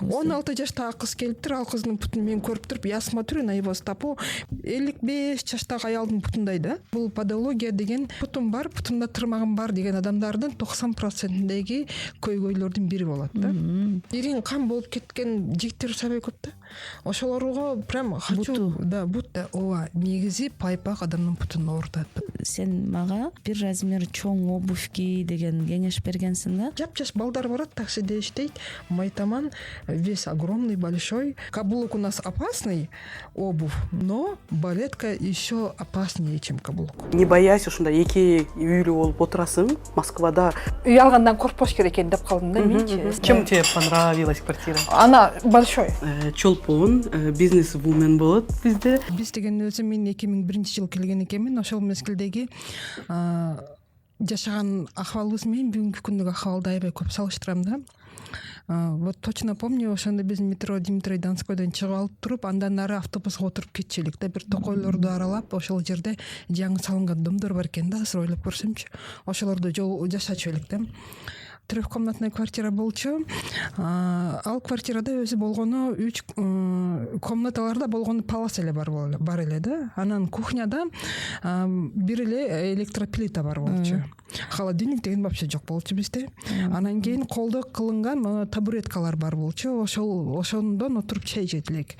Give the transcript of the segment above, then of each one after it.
16 жаштагы кыз келиптир, ал кыздын бутун мен көрүп туруп, я смотрю на его стопу, 55 жаштагы аялдын бутундай да. Бул подология деген бутум бар, бутумда тырмагым бар деген адамдардын 90%-деги көйгөйлөрдүн бири болот да. Ирин кан болуп кеткен жигиттер сабай көп да. Ошолорго прям хочу да бут да ооба негизи пайпак адамдын бутун оорутат. Сен мага бир размер чоң обувки деген кеңеш бергенсиң да. Жап-жаш балдар барат, таксиде иштейт. Майтаман весь огромный, большой. Каблук у нас опасный обувь, но балетка еще опаснее, чем каблук. Не боясь ушундай эки үйлүү болуп отурасың Москвада. Үй алгандан коркпош керек экен деп калдым да менчи. Чем тебе понравилась квартира? Она большой. Чолпон, бизнес-вумен болот бизде. Биз деген өзү мен 2001-жылы келген экенмин. Ошол мезгилдеги жашаган акыбалыбыз менен бүгүнкү күндөгү акыбалды аябай көп салыштырам да. Вот точно помню, ошондо биз метро Дмитрий Донскойдон чыгып алып туруп, андан ары автобуска отуруп кетчүлүк да, бир токойлорду аралап, ошол жерде жаңы салынган домдор бар экен да, азыр ойлоп көрсөмчү. Ошолордо жашачу элек да. Трехкомнатный квартира болчу. Ал квартирада өзү болгону 3 комнаталарда болгону палас эле бар эле да. Анан кухняда бир эле электроплита бар болчу. Холодильник деген вообще жок болчу бизде. Анан кийин колдо кылынган табуреткалар бар болчу. Ошондон отуруп чай жейт элек.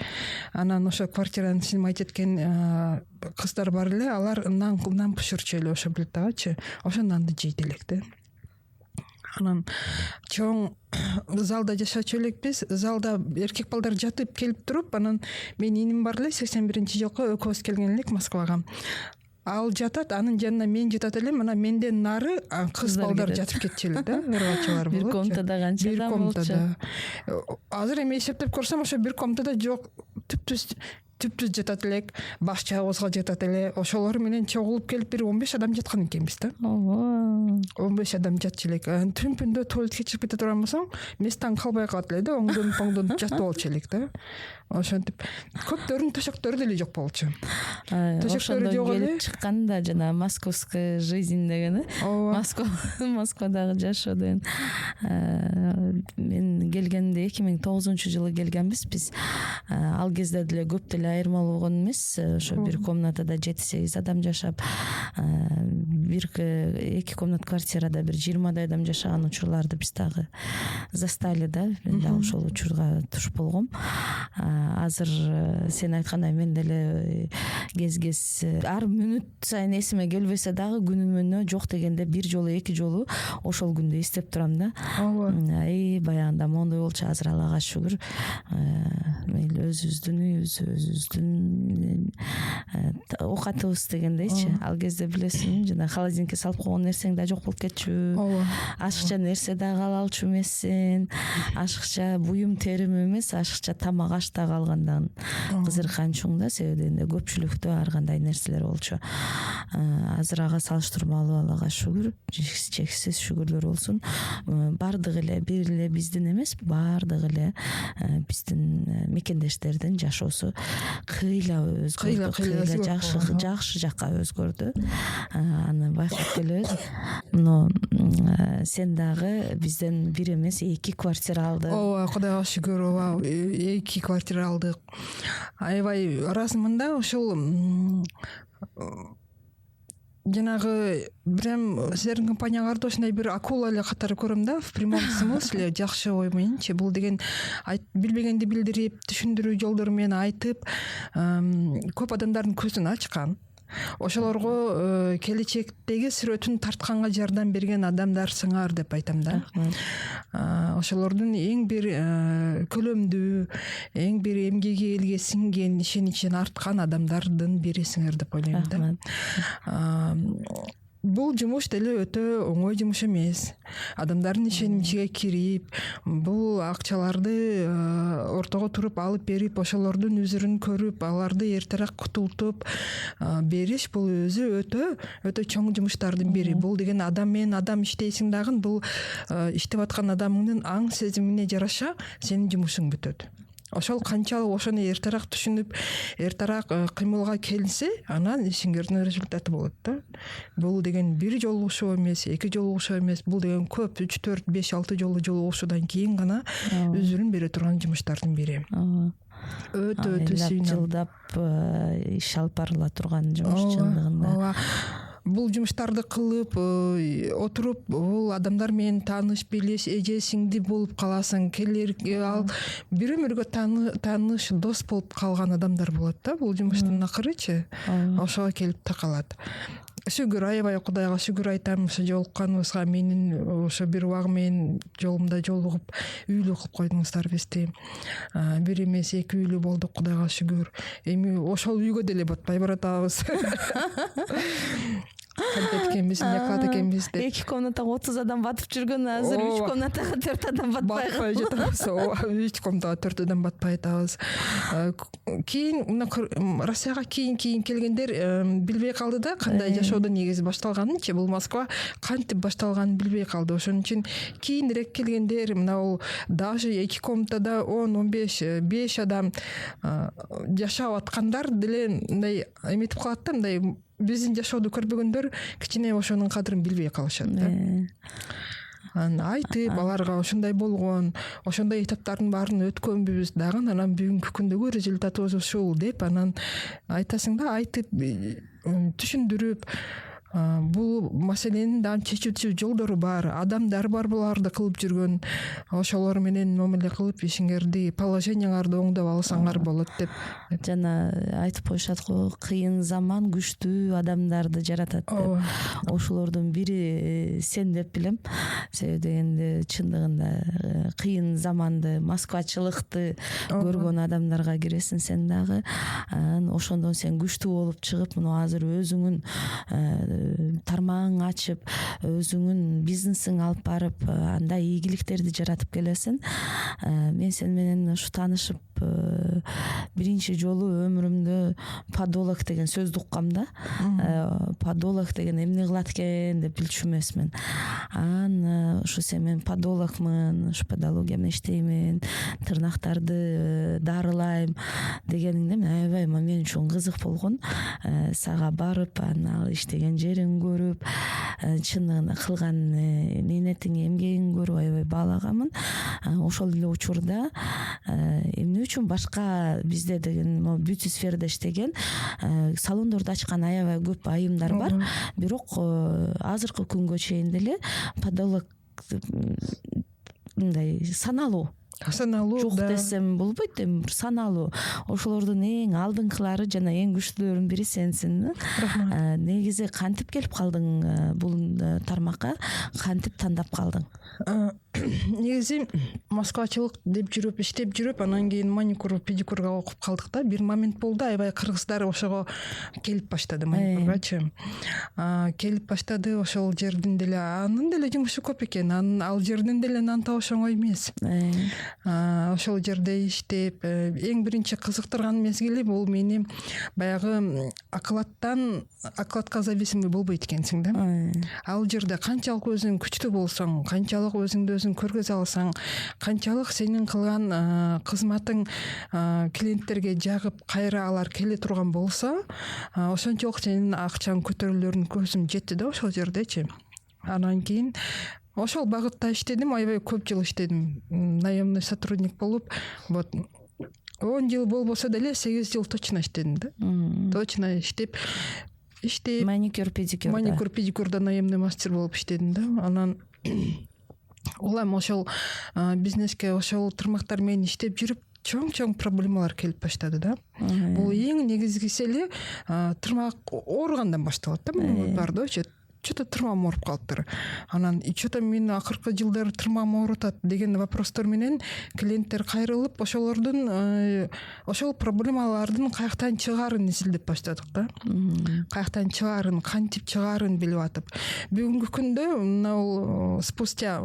Анан ошо квартираны снимать эткен кыздар бар эле, алар нан пышырчу эле ошо плитагачы. Ошо нанды жейт элек да. Анан чоң залда жашачу элекпиз. Залда эркек балдар жатып келип туруп, анан мен иним бар эле 81-жылкы экөөбүз келген элек Москвага. Ал жатат, анын жанына мен жатат элем, анан менден нары кыз балдар жатып кетчү эле да, ыргачылар болот. Бир комнатада канча адам болчу? Азыр эми эсептеп көрсөм, ошо бир комнатада жок, түптүз жатат элек, баш чабызга жатат эле. Ошолор менен чогулуп келип бир 15 адам жаткан экенбиз да. 15 адам жатчу элек. Түнпүндө туалетке чыгып кете турган болсоң, местан калбай калат эле да, оңдон поңдон жатып алчу элек да. Ошентип көптөрүнүн төшөктөрү деле жок болчу. Төшөктөрү жок эле. Чыкканда жана московская жизнь деген, Москвадагы жашоо деген. Мен келгенде 2009-жылы келгенбиз биз. Ал кезде деле көп деле айырмалуу болгон эмес. Ошо бир комнатада 7-8 адам жашап, бир 2 комнат квартирада бир 20 адам жашаган учурларды биз дагы застали да. Мен дагы ошол учурга туш болгом. Азыр сен айткандай мен деле кез ар мүнөт сайын эсиме келбесе дагы күнүмөнө жок дегенде бир жолу 2 жолу ошол күндү эстеп турам да. Баягында мондой болчу, азыр Аллага шүгүр. Мейли өзүбүздүн оокатыбыз дегендейчи. Ал кезде билесиң, жана холодильникке салып койгон нерсең да жок болуп кетчү. Ашыкча нерсе да ала алчу эмессиң. Ашыкча буюм терим эмес, ашыкча тамак аш да калгандан кызырканчуң да, себеби дегенде көпчүлүктө ар кандай нерселер болчу. Азыр ага салыштырмалуу, Аллага шүгүр, чексиз шүгүрлөр болсун. Бардыгы эле бир эле биздин эмес, бардыгы эле биздин мекендештердин жашоосу кыйла өзгөрдү. Жакшы жакка өзгөрдү. Аны байкап келебиз. Но сен дагы бизден бир эмес 2 квартира алдың. Ооба, Кудайга шүгүр, ооба, 2 квартира алдык. Аябай ыраазымын ошол жанагы прям силердин компанияларды ошондой бир акула эле катары көрөм да, в прямом смысле, жакшы ой мененчи. Бул деген билбегенди билдирип, түшүндүрүү жолдору менен айтып, көп адамдардын көзүн ачкан. Ошолорго келечектеги сүрөтүн тартканга жардам берген адамдарсыңар деп айтам да. Ошолордун эң бир көлөмдүү, эң бир эмгеги элге сиңген, ишеничин арткан адамдардын бирисиңер деп ойлойм да. Бул жумуш деле өтө оңой жумуш эмес. Адамдардын ишенимине кирип, бул акчаларды ортого туруп алып берип, ошолордун үзүрүн көрүп, аларды эртерээк кутултуп бериш, бул өзү өтө чоң жумуштардын бири. Бул деген адам менен адам иштейсиң дагы, бул иштеп аткан адамыңдын аң сезимине жараша сенин жумушуң бүтөт. ошол канчалык ошону эртерээк түшүнүп эртерээк кыймылга келсе анан ишиңердин результаты болот да. Бул деген бир жолугушуу эмес, эки жолугушуу эмес, бул деген көп 3 4 5 6 жолу жолугушуудан кийин гана өзүрүн бере турган жумуштардын бири. Өтө жылдап иш алып барыла турган жумуш чындыгында. Бул жумуштарды кылып отуруп бул адамдар менен тааныш билиш эже сиңди болуп каласың, келер ал бири бирге тааныш дос болуп калган адамдар болот да. Бул жумуштун акырычы ошого келип такалат. Шүгүр, аябай Кудайга шүгүр айтам, ошо жолукканыбызга, менин ошо бир убагы менин жолумда жолугуп үйлүү кылып койдуңуздар бизди. Бир эмес, эки үйлүү болдук, Кудайга шүгүр. Эми ошол үйгө деле батпай баратабыз. Кантет экенбиз, якат экенбиз деп. 2 комнатага 30 адам батып жүргөн, азыр 3 комнатага 4 адам батпай жатабыз. 3 комнатага 4 адам батпай атабыз. Кийин Россияга кийин келгендер билбей калды да, кандай жашоодун негизи башталганынчы. Бул Москва кантип башталганын билбей калды. Ошон үчүн кийинирээк келгендер мына бул даже 2 комнатада 10-15 5 адам жашап аткандар деле мындай эметип калат да, мындай биздин жашоодо көрбөгөндөр кичине ошонун кадырын билбей калышат да. Айтып аларга ошондой болгон, ошондой этаптардын баарын өткөнбүз дагы, анан бүгүнкү күндөгү результатыбыз ушул деп анан айтасың да, айтып түшүндүрүп бул маселенин да чечүүчү жолдору бар, адамдар бар буларды кылып жүргөн, ошолор менен мамиле кылып ишиңерди, положениеңарды оңдоп алсаңар болот деп. Жана айтып коюшат го, кыйын заман күчтүү адамдарды жаратат деп. Ошолордун бири сен деп билем. Себеби дегенде чындыгында кыйын заманды, москвачылыкты көргөн адамдарга киресиң сен дагы. Ошондон сен күчтүү болуп чыгып, мына азыр өзүңүн тармагың ачып, өзүңүн бизнесиң алып барып, анда ийгиликтерди жаратып келесиң. Мен сен менен ушу таанышып биринчи жолу өмүрүмдө подолог деген сөздү уккам да. Подолог деген эмне кылат экен деп билчү эмесмин. Ушу сен мен подологмун, ушу подология менен иштеймин, тырнактарды дарылайм дегениңде мен аябай мен үчүн кызык болгон. Сага барып, ал иштеген жерин көрүп, чындыгында кылган мээнетиң, эмгегиң көрүп аябай баалаганмын. Ошол эле учурда эмне үчүн башка бизде деген бүт сферада иштеген салондорду ачкан аябай көп айымдар бар. Бирок азыркы күнгө чейин деле подолог мындай саналуу жок десем болбойт, эми саналуу. Ошолордун эң алдыңкылары жана эң күчтүүлөрүнүн бири сенсиң. Негизи кантип келип калдың бул тармакка, кантип тандап калдың? Негизи москвачылык деп жүрүп, иштеп жүрүп, анан кийин маникур, педикурга окуп калдык да. Бир момент болду, аябай кыргыздар ошого келип баштады, маникургачы. Келип баштады, ошол жердин деле анын деле жумушу көп экен. Ал жердин деле нан табыш оңой эмес. Ошол жерде иштеп, эң биринчи кызыктырган мезгили бул мени баягы окладка зависимый болбойт экенсиң да. Ал жерде канчалык өзүң күчтүү болсоң, канчалык өзүңдү өзүң көргөзө алсаң, канчалык сенин кылган кызматың клиенттерге жагып, кайра алар келе турган болсо, ошончолук сенин акчаң көтөрүлөрүнүн көзүм жетти да ошол жердечи. Анан кийин ошол багытта иштедим, аябай көп жыл иштедим. Наемный сотрудник болуп, вот 10 жыл болбосо деле 8 жыл точно иштедим да. Точно иштеп маникюр педикюрда наемный мастер болуп иштедим да. Анан улам ошол бизнеске ошол тармактар менен иштеп жүрүп чоң проблемалар келип баштады да. Бул эң негизгиси эле тырмак ооругандан башталат да. Бар да, что-то тырмагым ооруп калыптыр. Анан что-то мен акыркы жылдары тырмагым оорутат деген вопростор менен клиенттер кайрылып, ошол проблемалардын каяктан чыгаарын изилдеп баштадык да. Каяктан чыгаарын, кантип чыгаарын билип атып. Бүгүнкү күндө мына спустя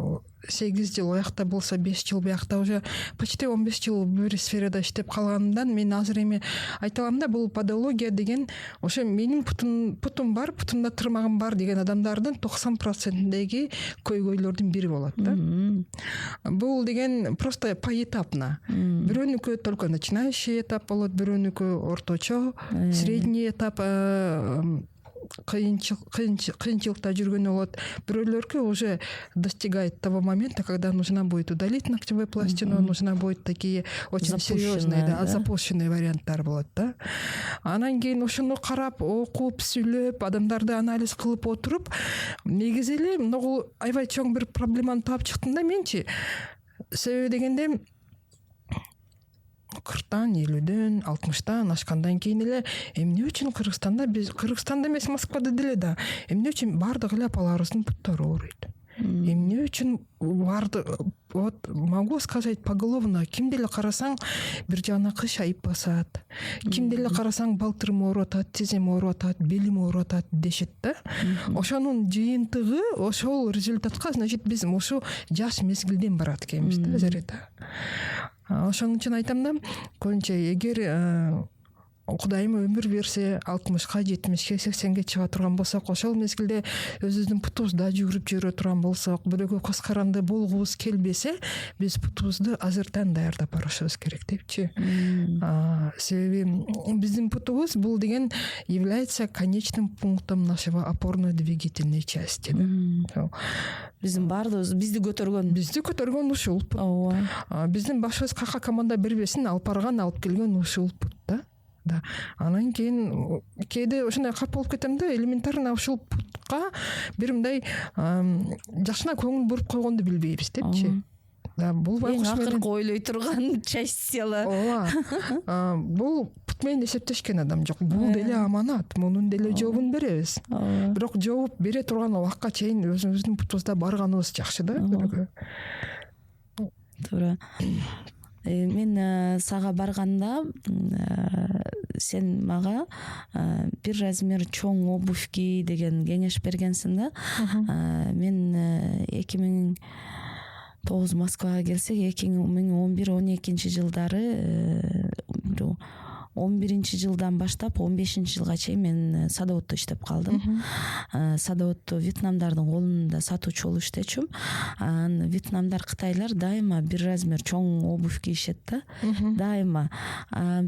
8 жыл оякта болса 5 жыл биякта уже почти 15 жыл бир сферада иштеп калганымдан мен азыр эми айта алам да, бул подология деген ошо менин путум бар, путумда тырмагым бар деген адамдардын 90%-деги көйгөйлөрдүн бири болот да. Бул деген просто поэтапно. Бирөөнүкү только начинающий этап болот, бирөөнүкү орточо, средний этап, кыйынчылыкта жүргөн болот. Бирөөлөргө уже достигает того момента, когда нужно будет удалить ногтевую пластину, нужно будет такие очень серьезные, да, запущенные варианттар болот да. Анан кийин ошону карап, окуп, сүйлөп, адамдарды анализ кылып отуруп, негизи эле могу аябай чоң бир проблеманы таап чыктым да менчи. Себеби дегенде 40-тан, 50-дөн, 60-тан ашкандан кийин эле эмне үчүн Кыргызстанда, биз Кыргызстанда эмес, Москвада деле да, эмне үчүн бардык эле апаларыбыздын путтору ооруйт? Эмне үчүн вот могу сказать поголовно, кимди эле карасаң бир жагына кыш айып басат, кимди эле карасаң балтырым ооруп атат, тизем ооруп атат, белим ооруп атат дешет да. Ошонун жыйынтыгы ошол результатка, значит биз ошо жаш мезгилден барат экенбиз да зарета. Ошон үчүн айтам да, көбүнчө эгер Кудайым өмүр берсе 60-ка, 70-ке, 80-ге чыга турган болсок, ошол мезгилде өзүбүздүн путубузда жүгүрүп жүрө турган болсок, бирөөгө көз каранды болгубуз келбесе, биз путубузду азыртан даярдап барышыбыз керек депчи. Себеби биздин путубуз бул деген является конечным пунктом нашего опорно-двигательной части. Биздин баардыгыбыз бизди көтөргөн ушул пут. Биздин башыбыз кака команда бербесин, алып барган, алып келген ушул пут да. Да. Анан кийин кээде ошондой кап болуп кетем да, элементарно ушул путка бир мындай жакшына көңүл буруп койгонду билбейбиз депчи. Да, бул байкуш менен акыркы ойлой турган часть тела. Ооба. Бул пут менен эсептешкен адам жок. Бул деле аманат, мунун деле жообун беребиз. Бирок жооп бере турган убакка чейин өзүбүздүн путубузда барганыбыз жакшы да. Туура. Мен сага барганда сен мага бир размер чоң обувь ки деген кеңеш бергенсиң да. Мен 2009 Москвага келсек, 2011-12 жылдары 11-жылдан баштап 15-жылга чейин мен садоводдо иштеп калдым. Садоводдо вьетнамдардын колунда сатуучу болуп иштечүм. Вьетнамдар, кытайлар дайыма бир размер чоң обувь кийишет да. Дайыма.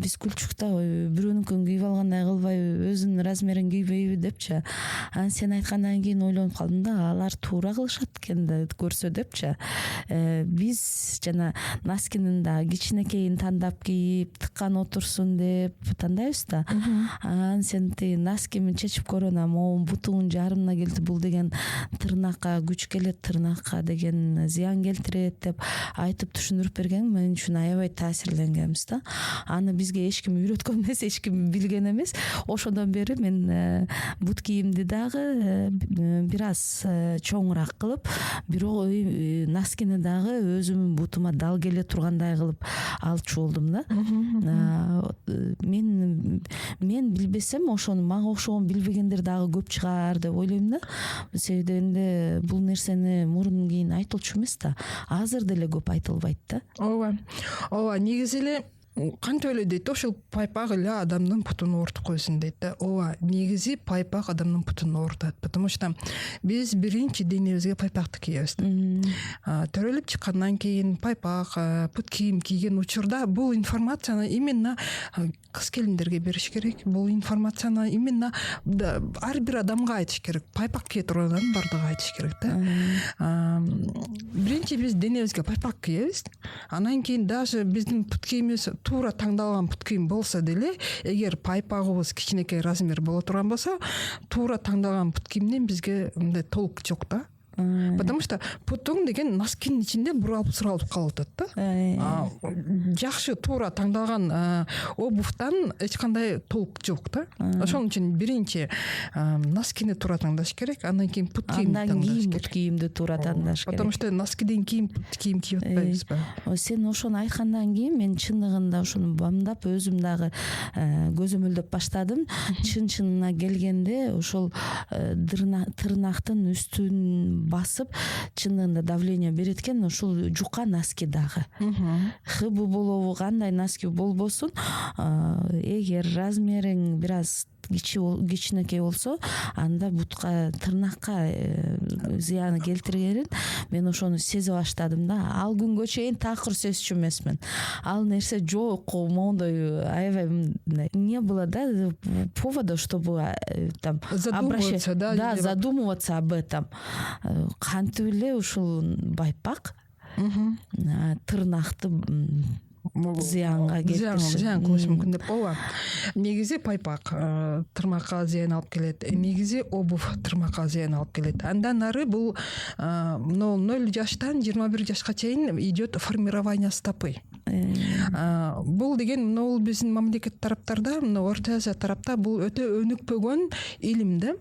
Биз күлчүктө бирөөнүкүн кийип алгандай кылбайбы, өзүнүн размерин кийбейби депчи. Сен айткандан кийин ойлонуп калдым да, алар туура кылышат экен да көрсө депчи. Биз жана носкинин да кичинекейин тандап кийип, тыккан отурсун деп тандайбыз да. Сен носкимин чечип көрөнөм, могу бутуңун жарымына келди, бул деген тырнакка күч келет, тырнакка деген зыян келтирет деп айтып түшүндүрүп берген, мен үчүн аябай таасирленгенбиз да. Аны бизге эч ким үйрөткөн эмес, эч ким билген эмес. Ошондон бери мен бут кийимди дагы бир аз чоңураак кылып, бирок носкини дагы өзүмдүн бутума дал келе тургандай кылып алчу болдум да. Мен билбесем, ошону мага окшогон билбегендер дагы көп чыгар деп ойлойм да. Себебинде бул нерсени мурун кийин айтылчу эмес да. Азыр деле көп айтылбайт да. Ооба, негизи эле кантип эле дейт, ошол пайпак эле адамдын путун оорутуп койсун дейт да. Ооба, негизи пайпак адамдын путун оорутат, потому что биз биринчи денебизге пайпакты кийебиз. Төрөлүп чыккандан кийин пайпак, пут кийим кийген учурда бул информацияны именно кыз келиндерге бериш керек. Бул информацияны именно ар бир адамга айтыш керек. Пайпак кие турган адам бардыгы айтыш керек да. Биринчи биз денебизге пайпак кийебиз. Анан кийин даже биздин пут кийимибиз туура таңдалган пут кийим болсо деле, эгер пайпагыбыз кичинекей размер боло турган болсо, туура таңдалган пут кийимден бизге мындай толк жок да. Потому что путуң деген носкинин ичинде буралып калып атат да. Жакшы туура таңдалган обувьтан эч кандай толк жок да. Ошон үчүн биринчи носкини туура таңдаш керек, андан кийин пут кийимди таңдаш керек. Андан кийин пут кийимди туура таңдаш керек. Потому что носкиден кийин пут кийим кийип атпайбызбы? Сен ошону айткандан кийин мен чындыгында ошону бамдап өзүм дагы көзөмөлдөп баштадым. Чын-чынына келгенде ошол тырнактын үстүн басып чынында давление берет экен. Ушул жука носки дагы. ХБ болобу кандай носки болбосун, эгер размериң бир аз кичинекей болсо, анда бутка, тырнакка зыяны келтиргенин мен ошону сезе баштадым да. Ал күнгө чейин такыр сезчү эмесмин. Ал нерсе жок, моундай аябай не было, да, повода, чтобы там задумываться, задумываться об этом. Кантип эле ушул байпак тырнакты зыянга зыян кылышы мүмкүн деп. Ооба. Негизи пайпак тырмакка зыян алып келет. Негизи обувь тырмакка зыян алып келет. Андан ары бул 0 жаштан 21 жашка чейин идет формирование стопы. Бул деген бул биздин мамлекет тараптарда, Орто Азия тарапта бул өтө өнүкпөгөн илим да.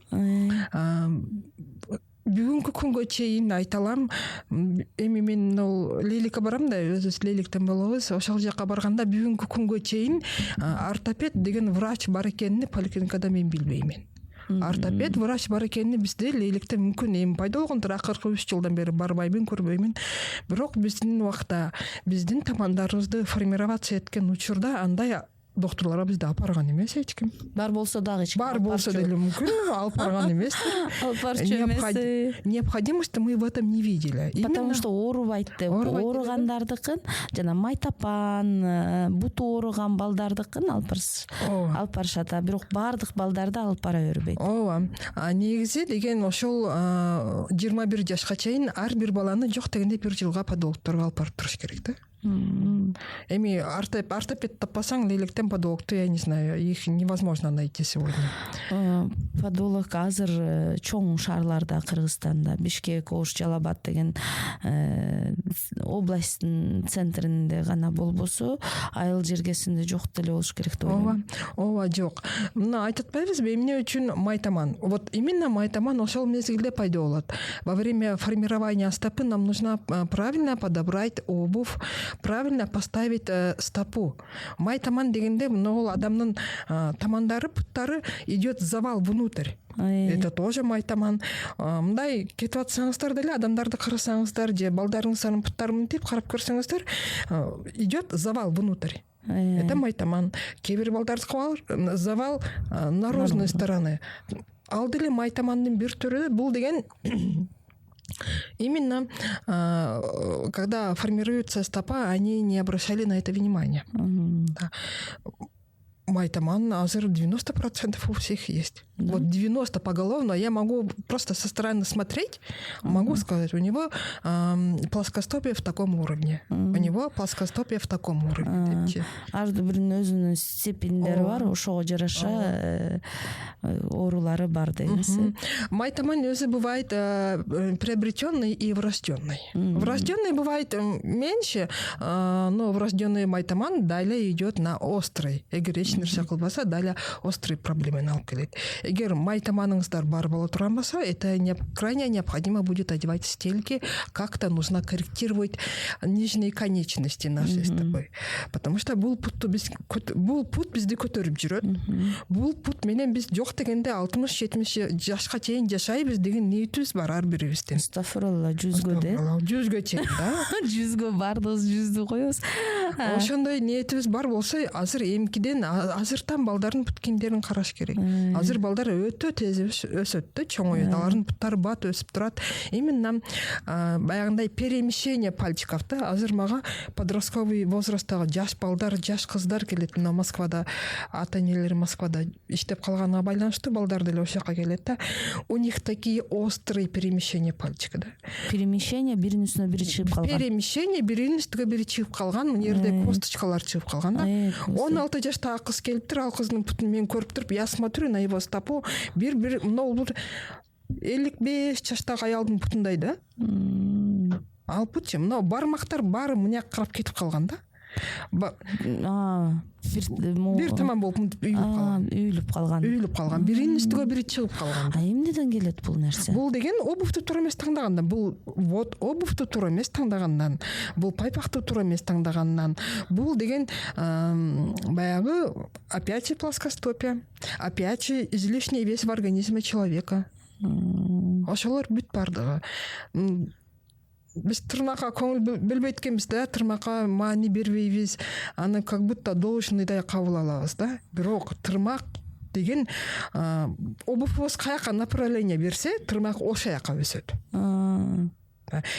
Бүгүнкү күнгө чейин айта алам, эми мен Леликке барам да, өзүбүз Леликтен болобуз. Ошол жака барганда бүгүнкү күнгө чейин ортопед деген врач бар экенин поликлиникада мен билбеймин. Ортопед врач бар экенин бизде Леликте мүмкүн эми пайда болгондор, акыркы 3 жылдан бери барбайбын, көрбөймүн. Бирок биздин убакта биздин тамандарыбызды формировация эткен учурда андай докторлар бизди алып барган эмес эч ким. Бар болсо дагы эч ким. Бар болсо деле мүмкүн алып барган эмес. Необходимости мы в этом не видели. Потому что оорубайт деп, ооругандардыкын жана майтапан, буту ооруган балдардыкын алып барышат, бирок бардык балдарды алып бара бербейт. Ооба. Негизи деген ошол 21 жашка чейин ар бир баланы жок дегенде 1 жылга подологторго алып барып туруш керек да. Эми ортопед таппасаң Леликтен подологту, я не знаю, их невозможно найти сегодня. Подолог азыр чоң шаарларда, Кыргызстанда, Бишкек, Ош, Жалал-Абад деген областтын центринде гана болбосо, айыл жергесинде жок деле болуш керек деп ойлойм. Ооба, жок. Мына айтып атпайбызбы, эмне үчүн майтаман? Вот именно майтаман ошол мезгилде пайда болот. Во время формирования стопы нам нужно правильно подобрать обувь, правильно поставить стопу. Майтаман дегенде бул адамдын тамандары, путтары идет завал внутрь. Это тоже майтаман. Мындай кетип атсаңыздар деле, адамдарды карасаңыздар, же балдарыңыздардын путтарын мынтип карап көрсөңүздөр, идет завал внутрь. Это майтаман. Кээ-бир балдардыкы бар, завал наружной стороны. Ал деле майтамандын бир түрү. Бул деген именно когда формируется стопа, они не обращали на это внимания. Да. Майтаман азыр 90% у всех есть. Да? Вот 90 поголовно. Я могу просто со стороны смотреть, могу сказать, у него плоскостопие в таком уровне. У него плоскостопие в таком уровне. Ар биринин өзүнүн степендери бар, ошого жараша оорулары бар дегенсиз. Майтаман өзү бывает приобретенный и врожденный. Врожденный бывает меньше, но врожденный майтаман далее идет на острый. Нерсе кылбаса далее острые проблемы алып келет. Эгер майтаманыңыздар бар боло турган болсо, это крайне необходимо будет одевать стельки, как-то нужно корректировать нижние конечности нашей стопы. Потому что бул пут бизди көтөрүп жүрөт. Бул пут менен биз жок дегенде 60-70 жашка чейин жашайбыз деген ниетибиз бар ар бирибиздин. Астафыралла, 100-гө 100-гө чейин, да? 100-гө бардыгыз 100-дү коебуз. Ошондой ниетибиз бар болсо, азыр эмкиден азыртан балдардын пут кийимдерин караш керек. Азыр балдар өтө тез өсөт да, чоңойот. Алардын путтары бат өсүп турат. Именно баягындай перемещение пальчиков да. Азыр мага подростковый возрасттагы жаш балдар, жаш кыздар келет. Мына Москвада, ата-энелери Москвада иштеп калганга байланыштуу балдар деле ошол жака келет да. У них такие острые перемещения пальчика да. Перемещение биринин үстүнө бири чыгып калган. Перемещение биринин үстүнө бири чыгып калган. Мына жерде косточкалар чыгып калган да. 16 жаштагы кыз келиптир, ал кыздын путун мен көрүп туруп, я смотрю на его стопу, бир мына 55 жаштагы аялдын путундай да. Ал путчу мына бармактар баары мына карап кетип калган да. Бир таман болуп үйүлүп калган. Биринин үстүгө бири чыгып калган. Эмнеден келет бул нерсе? Бул деген обувьту туура эмес таңдагандан, бул вот обувьту туура эмес таңдагандан, бул пайпакту туура эмес таңдагандан, бул деген баягы опять же плоскостопие, опять же излишний вес в организме человека. ошолор бүт бардыгы. Биз тырмакка көңүл бөлбөйт экенбиз да, тырмакка маани бербейбиз, аны как будто должныйдай кабыл алабыз да. Бирок тырмак деген обувубуз каяка направление берсе, тырмак ошол жака өсөт.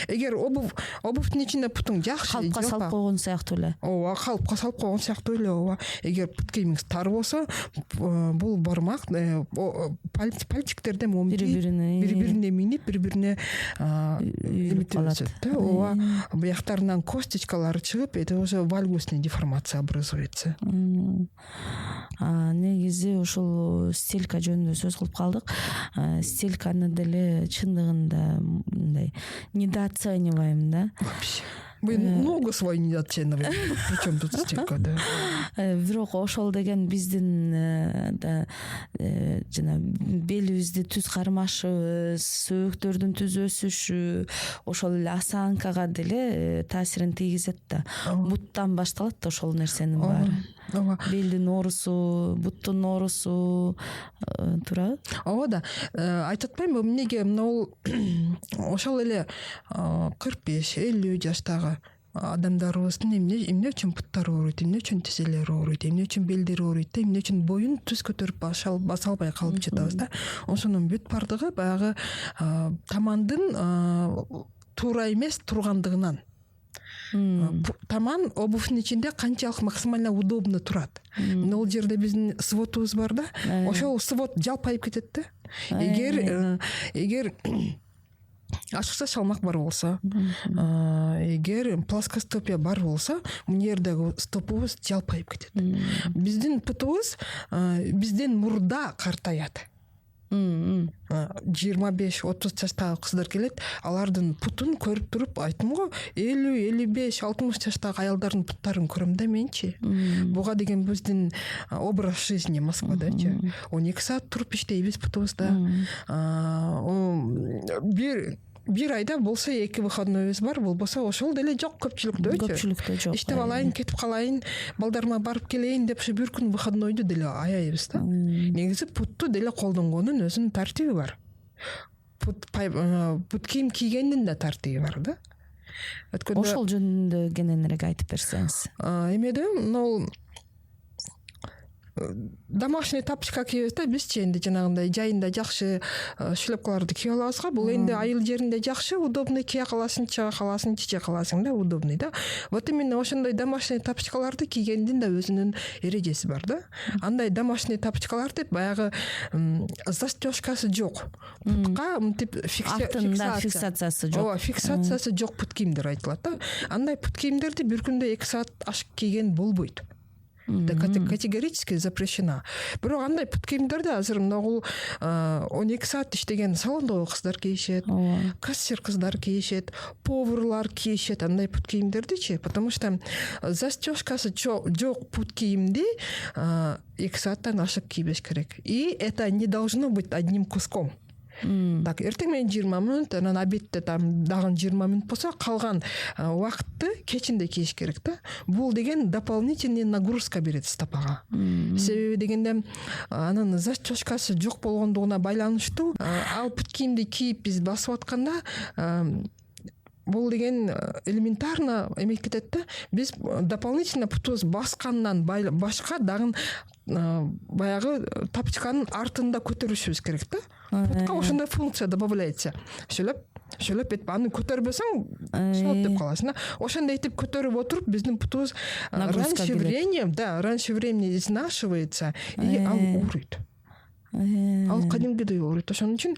Эгер обувдун ичинде путуң жакшы, калпка салып койгон сыяктуу эле. Ооба, калпка салып койгон сыяктуу эле. Ооба. Эгер пут кийимиңиз тар болсо, бул бармак пальчиктерде бири-бирине минип, бири-бирине үйүлүп калат. Ооба, бияктарынан косточкалары чыгып, это уже вальгусный деформация образуется. Негизи ушул стелька жөнүндө сөз кылып калдык. Стельканы деле чындыгында мындай недооцениваем, да? Вы много свой недооцениваете. Причем тут стелька, да? Бирок ошол деген биздин жана белибизди түз кармашыбыз, сөөктөрдүн түз өсүшү, ошол эле осанкага деле таасирин тийгизет да. Буттан башталат да ошол нерсенин баары. Белдин оорусу, буттун оорусу турабы? Ооба да. Айтып атпаймынбы, эмнеге мына ошол эле 45-50 жаштагы адамдарыбыздын эмне үчүн буттары ооруйт, эмне үчүн тизелери ооруйт, эмне үчүн белдери ооруйт, эмне үчүн боюн түз көтөрүп баса албай калып жатабыз да. Ошонун бүт бардыгы баягы тамандын туура эмес тургандыгынан. Таман обувдун ичинде канчалык максимально удобно турат. Ол жерде биздин сводубуз бар да. Ошол свод жалпайып кетет да. Эгер ашыкча салмак бар болсо, эгер плоскостопия бар болсо, мына жердеги стопубуз жалпайып кетет. Биздин путубуз бизден мурда картаят. 25-30 жаштагы кыздар келет, алардын путун көрүп туруп айттым го, 50, 55, 60 жаштагы аялдардын путтарын көрөм да менчи. Буга деген биздин образ жизни Москвадачы. 12 саат туруп иштейбиз путубузда. Бир айда болсо 2 выходнойбуз бар, болбосо ошол деле жок көпчүлүктө жок. Иштеп алайын, кетип калайын, балдарыма барып келейин деп ушу бир күн выходнойду деле аябыз да. Негизи путту деле колдонгондун өзүнүн тартиби бар. Пут кийим кийгендин да тартиби бар да. Ошол жөнүндө кененирээк айтып берсеңиз. Эмеде, домашний тапочка кийебиз да, бизчи энди жанагындай жайында жакшы шлепкаларды кие алабыз го. Бул энди айыл жеринде жакшы, удобный кие каласың, чыга каласың, чече каласың да, удобный да. Вот именно ошондой домашний тапочкаларды кийгендин да өзүнүн эрежеси бар да. Андай домашний тапочкалар деп баягы застежкасы жок. Путка мынтип фиксациясы жок. Ооба, фиксациясы жок пут кийимдер айтылат да. Андай пут кийимдерди бир күндө 2 саат ашык кийген болбойт. Категорически запрещена. Бирок андай пут кийимдерди азыр мына 12 саат иштеген салондогу кыздар кийишет, кассир кыздар кийишет, поварлар кийишет андай пут кийимдердичи, потому что застежкасы жок пут кийимди 2 сааттан ашык кийбеш керек. И это не должно быть одним куском. Так, эртең менен 20 мүнөт, анан обедте там дагы 20 мүнөт болсо, калган убакытты кечинде кийиш керек да. Бул деген дополнительный нагрузка берет стопага. Себеби дегенде анын застежкасы жок болгондугуна байланыштуу, ал пут кийимди кийип биз басып атканда бул деген элементарно эмек кетет да. Биз дополнительно путубуз баскандан башка дагы баягы тапочканын артында көтөрүшүбүз керек да. Путка ошондой функция добавляется. Шөлөп этип аны көтөрбөсөң шолот деп каласың да. Ошондой этип көтөрүп отуруп биздин путубуз раньше времени изнашивается и ал ооруйт. Ал кадимгидей ооруйт. Ошон үчүн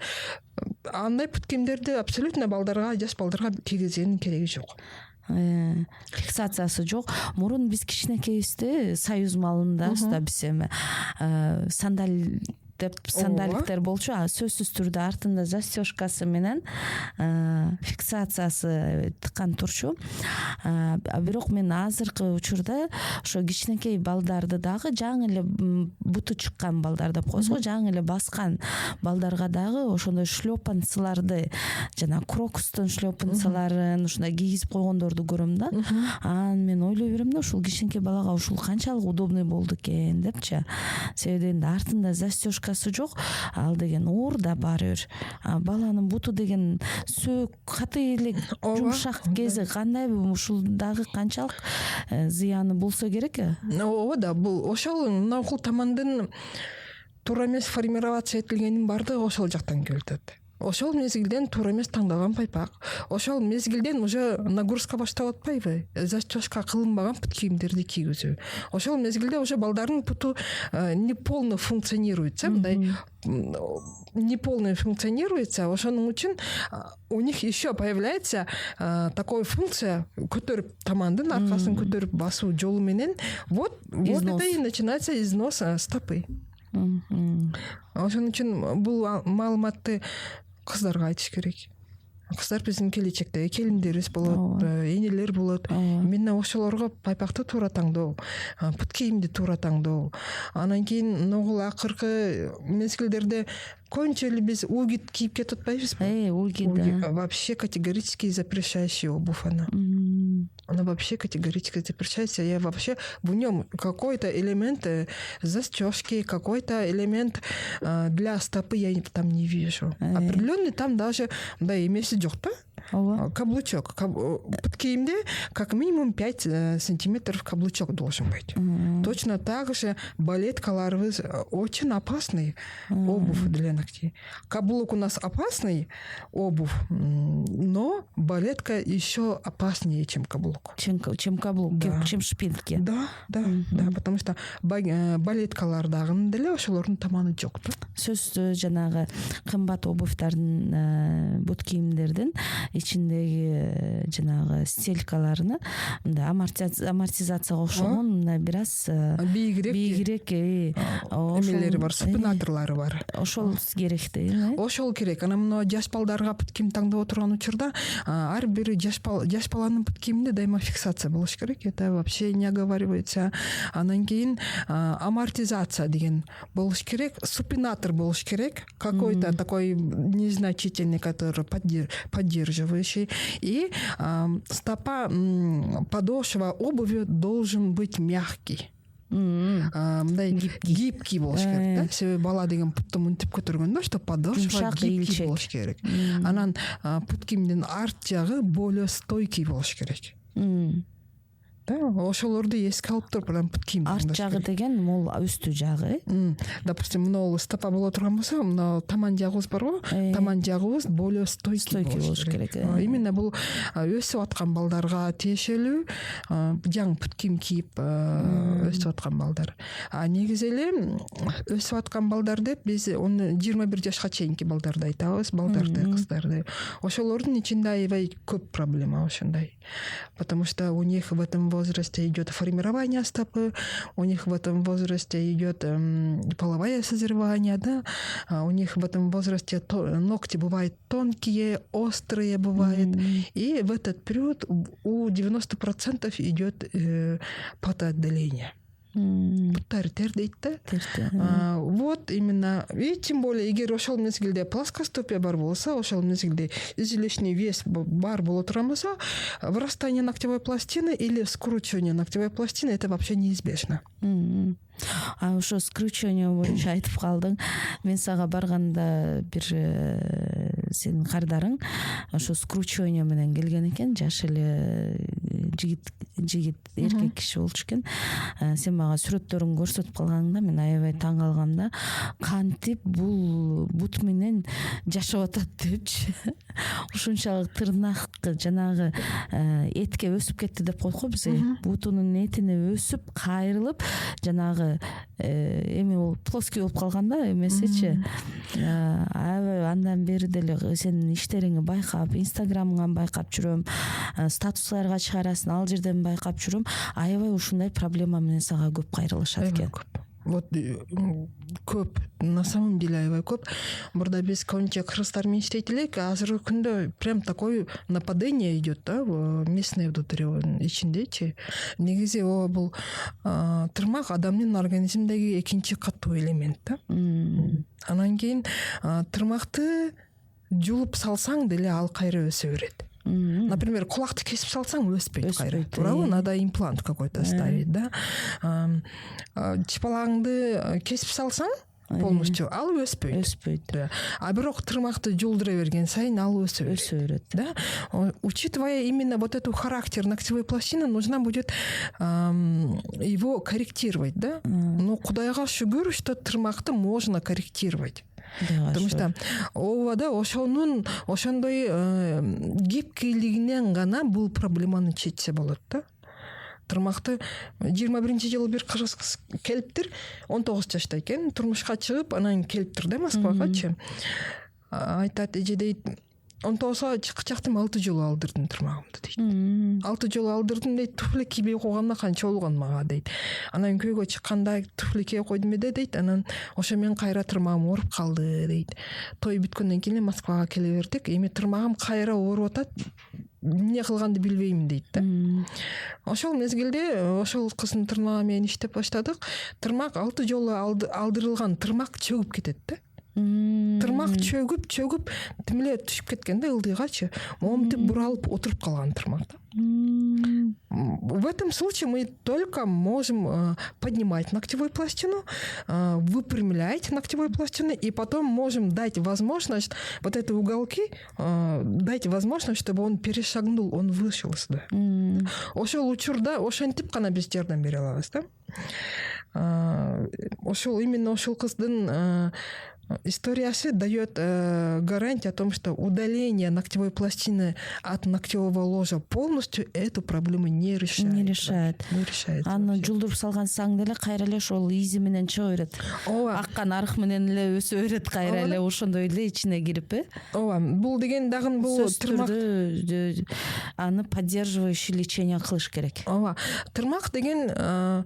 андай пут кийимдерди абсолютно балдарга, жаш балдарга кийгизгенин кереги жок. Фиксациясы жок. Мурун биз кичинекейибизде Союз малындабыз да, биз эми сандаликтер болчу, сөзсүз түрдө артында застежкасы менен фиксациясы тыккан турчу. Бирок мен азыркы учурда ошо кичинекей балдарды дагы жаңы эле буту чыккан балдар деп коебуз го, жаңы эле баскан балдарга дагы ошондой шлёпанцаларды, жана крокустун шлёпанцаларын ушундай кийгизип койгондорду көрөм да. Анан мен ойлой берем да, ушул кичинекей балага ушул канчалык удобный болду экен депчи. Себеби артында застежка акчасы жок, ал деген оор да баары бир. Баланын буту деген сөөк каты эле жумшак кези кандай ушул дагы канчалык зыяны болсо керек? Ооба да, бул ошол нокул тамандын туура эмес формироваться этилгенин баардыгы ошол жактан келип атат. Ошол мезгилден туура эмес таңдалган пайпак, ошол мезгилден уже нагрузка баштап атпайбы? Застежка кылынбаган пут кийимдерди кийгизүү. Ошол мезгилде уже балдардын путу неполно функционирует, мындай неполно функционируется, ошонун үчүн у них еще появляется такой функция көтөрүп тамандын аркасын көтөрүп басуу жолу менен вот это и начинается износ стопы. Ошон үчүн бул маалыматты кыздарга айтыш керек. Кыздар биздин келечектеги келиндерибиз болот, энелер болот. Мына ошолорго пайпакты туура таңдоо, пут кийимди туура таңдоо. Анан кийин ногул акыркы мезгилдерде көбүнчө эле биз угит кийип кетип атпайбызбы? Угит, да. Вообще категорически запрещающая обувь она. Она вообще категорически запрещается. Я вообще в нем какой-то элемент застежки, какой-то элемент для стопы я там не вижу. Определенный там даже, да, имеется жокта. Каблучок. Под кийимде как минимум 5 сантиметров каблучок должен быть. Точно так же балеткаларыбыз очень опасный обувь для ногтей. Каблук у нас опасный обувь, но балетка еще опаснее, чем каблук. Чем каблук, да. Чем шпильки. Да, потому что балеткалардагы деле ошолордун таманы жок да. Сөз жанагы кымбат обувьтардын бут кийимдердин ичиндеги жанагы стелькаларыны мындай амортизацияга окшогон мындай бир аз бийигирээк эмелери бар, супинаторлору бар. Ошол керек дейм. Ошол керек. Анан мына жаш балдарга пут кийим таңдап отурган учурда ар бир жаш баланын пут кийиминде дайыма фиксация болуш керек. Это вообще не оговаривается. Анан кийин амортизация деген болуш керек, супинатор болуш керек, какой-то такой незначительный, который поддерживающий. И стопа, подошва обуви должен быть мягкий. Мындай гибкий болуш керек да. Себеби бала деген путту мынтип көтөргөндө, что подошва гибкий болуш керек. Анан пут кийимдин арт жагы более стойкий болуш керек. Да, ошолорду эске алып туруп анан пут кийим. Арт жагы деген могул үстү жагы. Допустим, мына стопа боло турган болсо, мына таман жагыбыз барбы? Таман жагыбыз более стойкий болуш керек. Именно бул өсүп аткан балдарга тиешелүү, жаңы пут кийим кийип өсүп аткан балдар. Негизи эле өсүп аткан балдар деп биз оны 21 жашка чейинки балдарды айтабыз, балдарды, кыздарды. Ошолордун ичинде аябай көп проблема ошондой. Потому что у них в этом возрасте идет формирование стопы, у них в этом возрасте идет половое созревание, да, у них в этом возрасте ногти бывают тонкие, острые бывают, и в этот период у 90% идет потоотделение. Тер дейт да. Вот именно. И тем более, эгер ошол мезгилде плоскостопие бар болсо, ошол мезгилде излишний вес бар боло турган болсо, вырастание ногтевой пластины или скручивание ногтевой пластины это вообще неизбежно. А ошо скручивание боюнча айтып калдың. Мен сага барганда бир сенин кардарың ошо скручивание менен келген экен, жаш эле жигит эркек киши болчу экен. Сен мага сүрөттөрүн көрсөтүп калганыңда мен аябай таң калгам да. Кантип бул бут менен жашап атат депчи. Ушунчалык тырнак жанагы этке өсүп кетти деп койдук го биз. Бутунун этине өсүп, кайрылып, жанагы эми ол плоский болуп калганда эмесичи. Андан бери деле сенин иштериңи байкап, инстаграмыңан байкап жүрөм, статустарга чыгарасың, ал жерден байкап жүрөм. Аябай ушундай проблема менен сага көп кайрылышат экен. Вот көп, на самом деле аябай көп. Мурда биз көбүнчө кыргыздармен иштейт элек, азыркы күндө прям такое нападение идет, да, местный аудиториянын ичиндечи. Негизи бул тырмак адамдын организминдеги экинчи катуу элемент да. Анан кийин тырмакты жулуп салсаң деле ал кайра өсө берет. Например, кулакты кесип салсаң өспөйт кайра. Туурабы? Надо имплант какой-то ставить, да. Чыпалагыңды кесип салсаң, полностью ал өспөйт. А бирок тырмакты жулдура берген сайын ал өсө берет. Да? Учитывая именно вот эту характер ногтевой пластины, нужно будет его корректировать, да? Но Кудайга шүгүр, что тырмакты можно корректировать. Потому что ооба ошондой гибкилигинен гана бул проблеманы чечсе болот да. Тырмакты 21-жылы бир кыз келиптир, 19 жашта экен, турмушка чыгып, анан келиптир да Москвагачы. Айтат, эже дейт, 19-га чыкчактым 6 жолу алдырдым тырмагымды дейт. 6 жолу алдырдым дейт, туфли кийбей койгонда канча болгон мага дейт. Анан күйгө чыкканда туфли кие койдум эде дейт, анан ошо мен кайра тырмагым ооруп калды дейт. Той бүткөндөн кийин Москвага келе бердик, эми тырмагым кайра ооруп атат, эмне кылганды билбейм дейт да. Ошол мезгилде ошол кыздын тырмагы менен иштеп баштадык. Тырмак 6 жолу алдырылган тырмак чөгүп кетет да. Тырмак чөгүп тимиле түшүп кеткен да ылдыйгачы. Момтип буралып отуруп калган тырмак да. В этом случае мы только можем поднимать ногтевую пластину, выпрямлять ногтевую пластину, и потом можем дать возможность, вот эти уголки, дать возможность, чтобы он перешагнул, он вышел сюда. Ошол учурда ошентип гана биз жардам бере алабыз да. Ошол именно ошол кыздын историясы дает гарантию о том, что удаление ногтевой пластины от ногтевого ложа полностью эту проблему не решает. Аны жулдуруп салган саң деле кайра эле ошол изи менен чыга берет. Аккан арык менен эле өсө берет кайра эле ошондой эле ичине кирип. Ооба, бул деген дагы бул тырмак аны поддерживающий лечение кылыш керек. Ооба, тырмак деген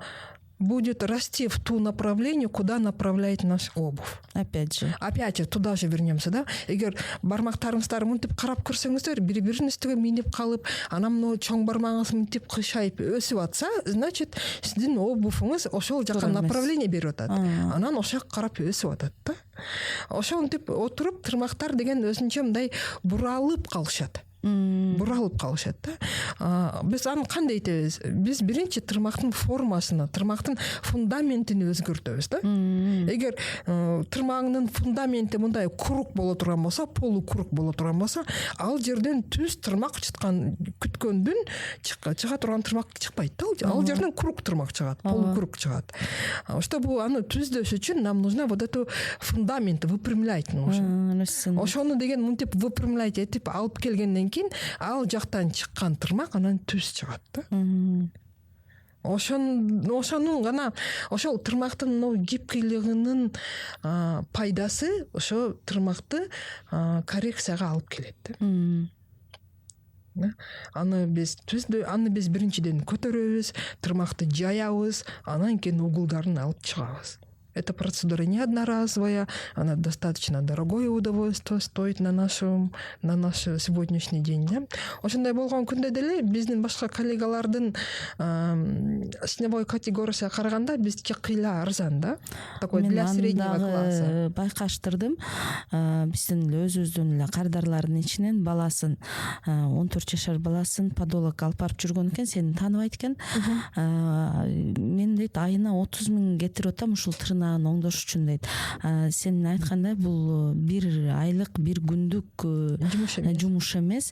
будет расти в ту направление, куда направляет наш обувь. Опять же, туда же вернемся, да? Эгер бармактарыңыздар мынтип карап көрсөңүздөр, бири-биринин үстүгө минип калып, анан мына чоң бармагыңыз мынтип кышайып өсүп атса, значит, сиздин обувуңуз ошол жака направление берип атат. Анан ошо карап өсүп атат да. Ошентип отуруп, тырмактар деген өзүнчө мындай буралып калышат. Да. Біз аны кандай этебиз? Биз биринчи тырмактын формасына, тырмактын фундаментин өзгөртөбүз да. Эгер тырмагыңдын фундаменти мындай курук боло турган болсо, полукурук боло турган болсо, ал жерден түз тырмак күткөндүн чыга турган тырмак чыкпайт да. Ал жерден курук тырмак чыгат, полукурук чыгат. Чтобы аны түздөш үчүн нам нужно вот эту фундамент выпрямлять нужно. Ошону деген мынтип выпрямлять этип алып келгенден кийин ал жактан чыккан тырмак анан түз чыгат да. Ошонун гана ошол тырмактын гибкилигинин пайдасы ошо тырмакты коррекцияга алып келет да. Аны биз биринчиден көтөрөбүз, тырмакты жаябыз, анан кийин угулдарын алып чыгабыз. Эта процедура не одноразовая, она достаточно дорогое удовольствие стоит на наш сегодняшний день. Да? Ошондой болгон күндө деле биздин башка коллегалардын ценовой категориясына караганда биздики кыйла арзан да. Такой для среднего класса. Байкаштырдым. Биздин өзүбүздүн эле кардарлардын ичинен баласын 14 жашар баласын подолог алып барып жүргөн экен, сени тааныбайт экен. Мен дейт айына 30 000 кетирип атам ушул тырна оңдош үчүн дейт. Сен айткандай бул бир айлык, бир күндүк жумуш эмес.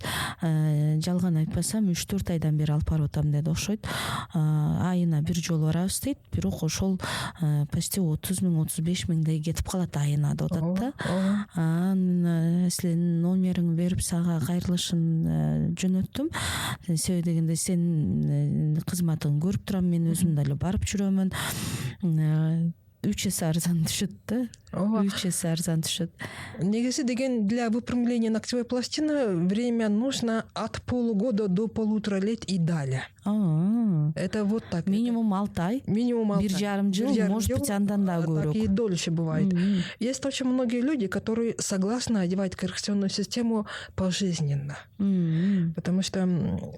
Жалган айтпасам 3-4 айдан бери алып барып атам деди. Окшойт. Айына бир жолу барабыз дейт. Бирок ошол почти 30 000, 35 000 кетип калат айына деп атат да. Силердин номериңди берип сага кайрылышын жөнөттүм. Себеби дегенде сенин кызматыңды көрүп турам, мен өзүм деле барып жүрөмүн. 3 есе арзан түшөт да. 3 есе арзан түшөт. Негизи деген для выпрямления ногтевой пластины время нужно от полугода до 1,5 лет и далее. Это вот так. Минимум 6 ай. Минимум 6 ай. 1,5 жыл, может быть, андан да көрөк. Так и дольше бывает. Есть очень многие люди, которые согласны одевать коррекционную систему пожизненно. Потому что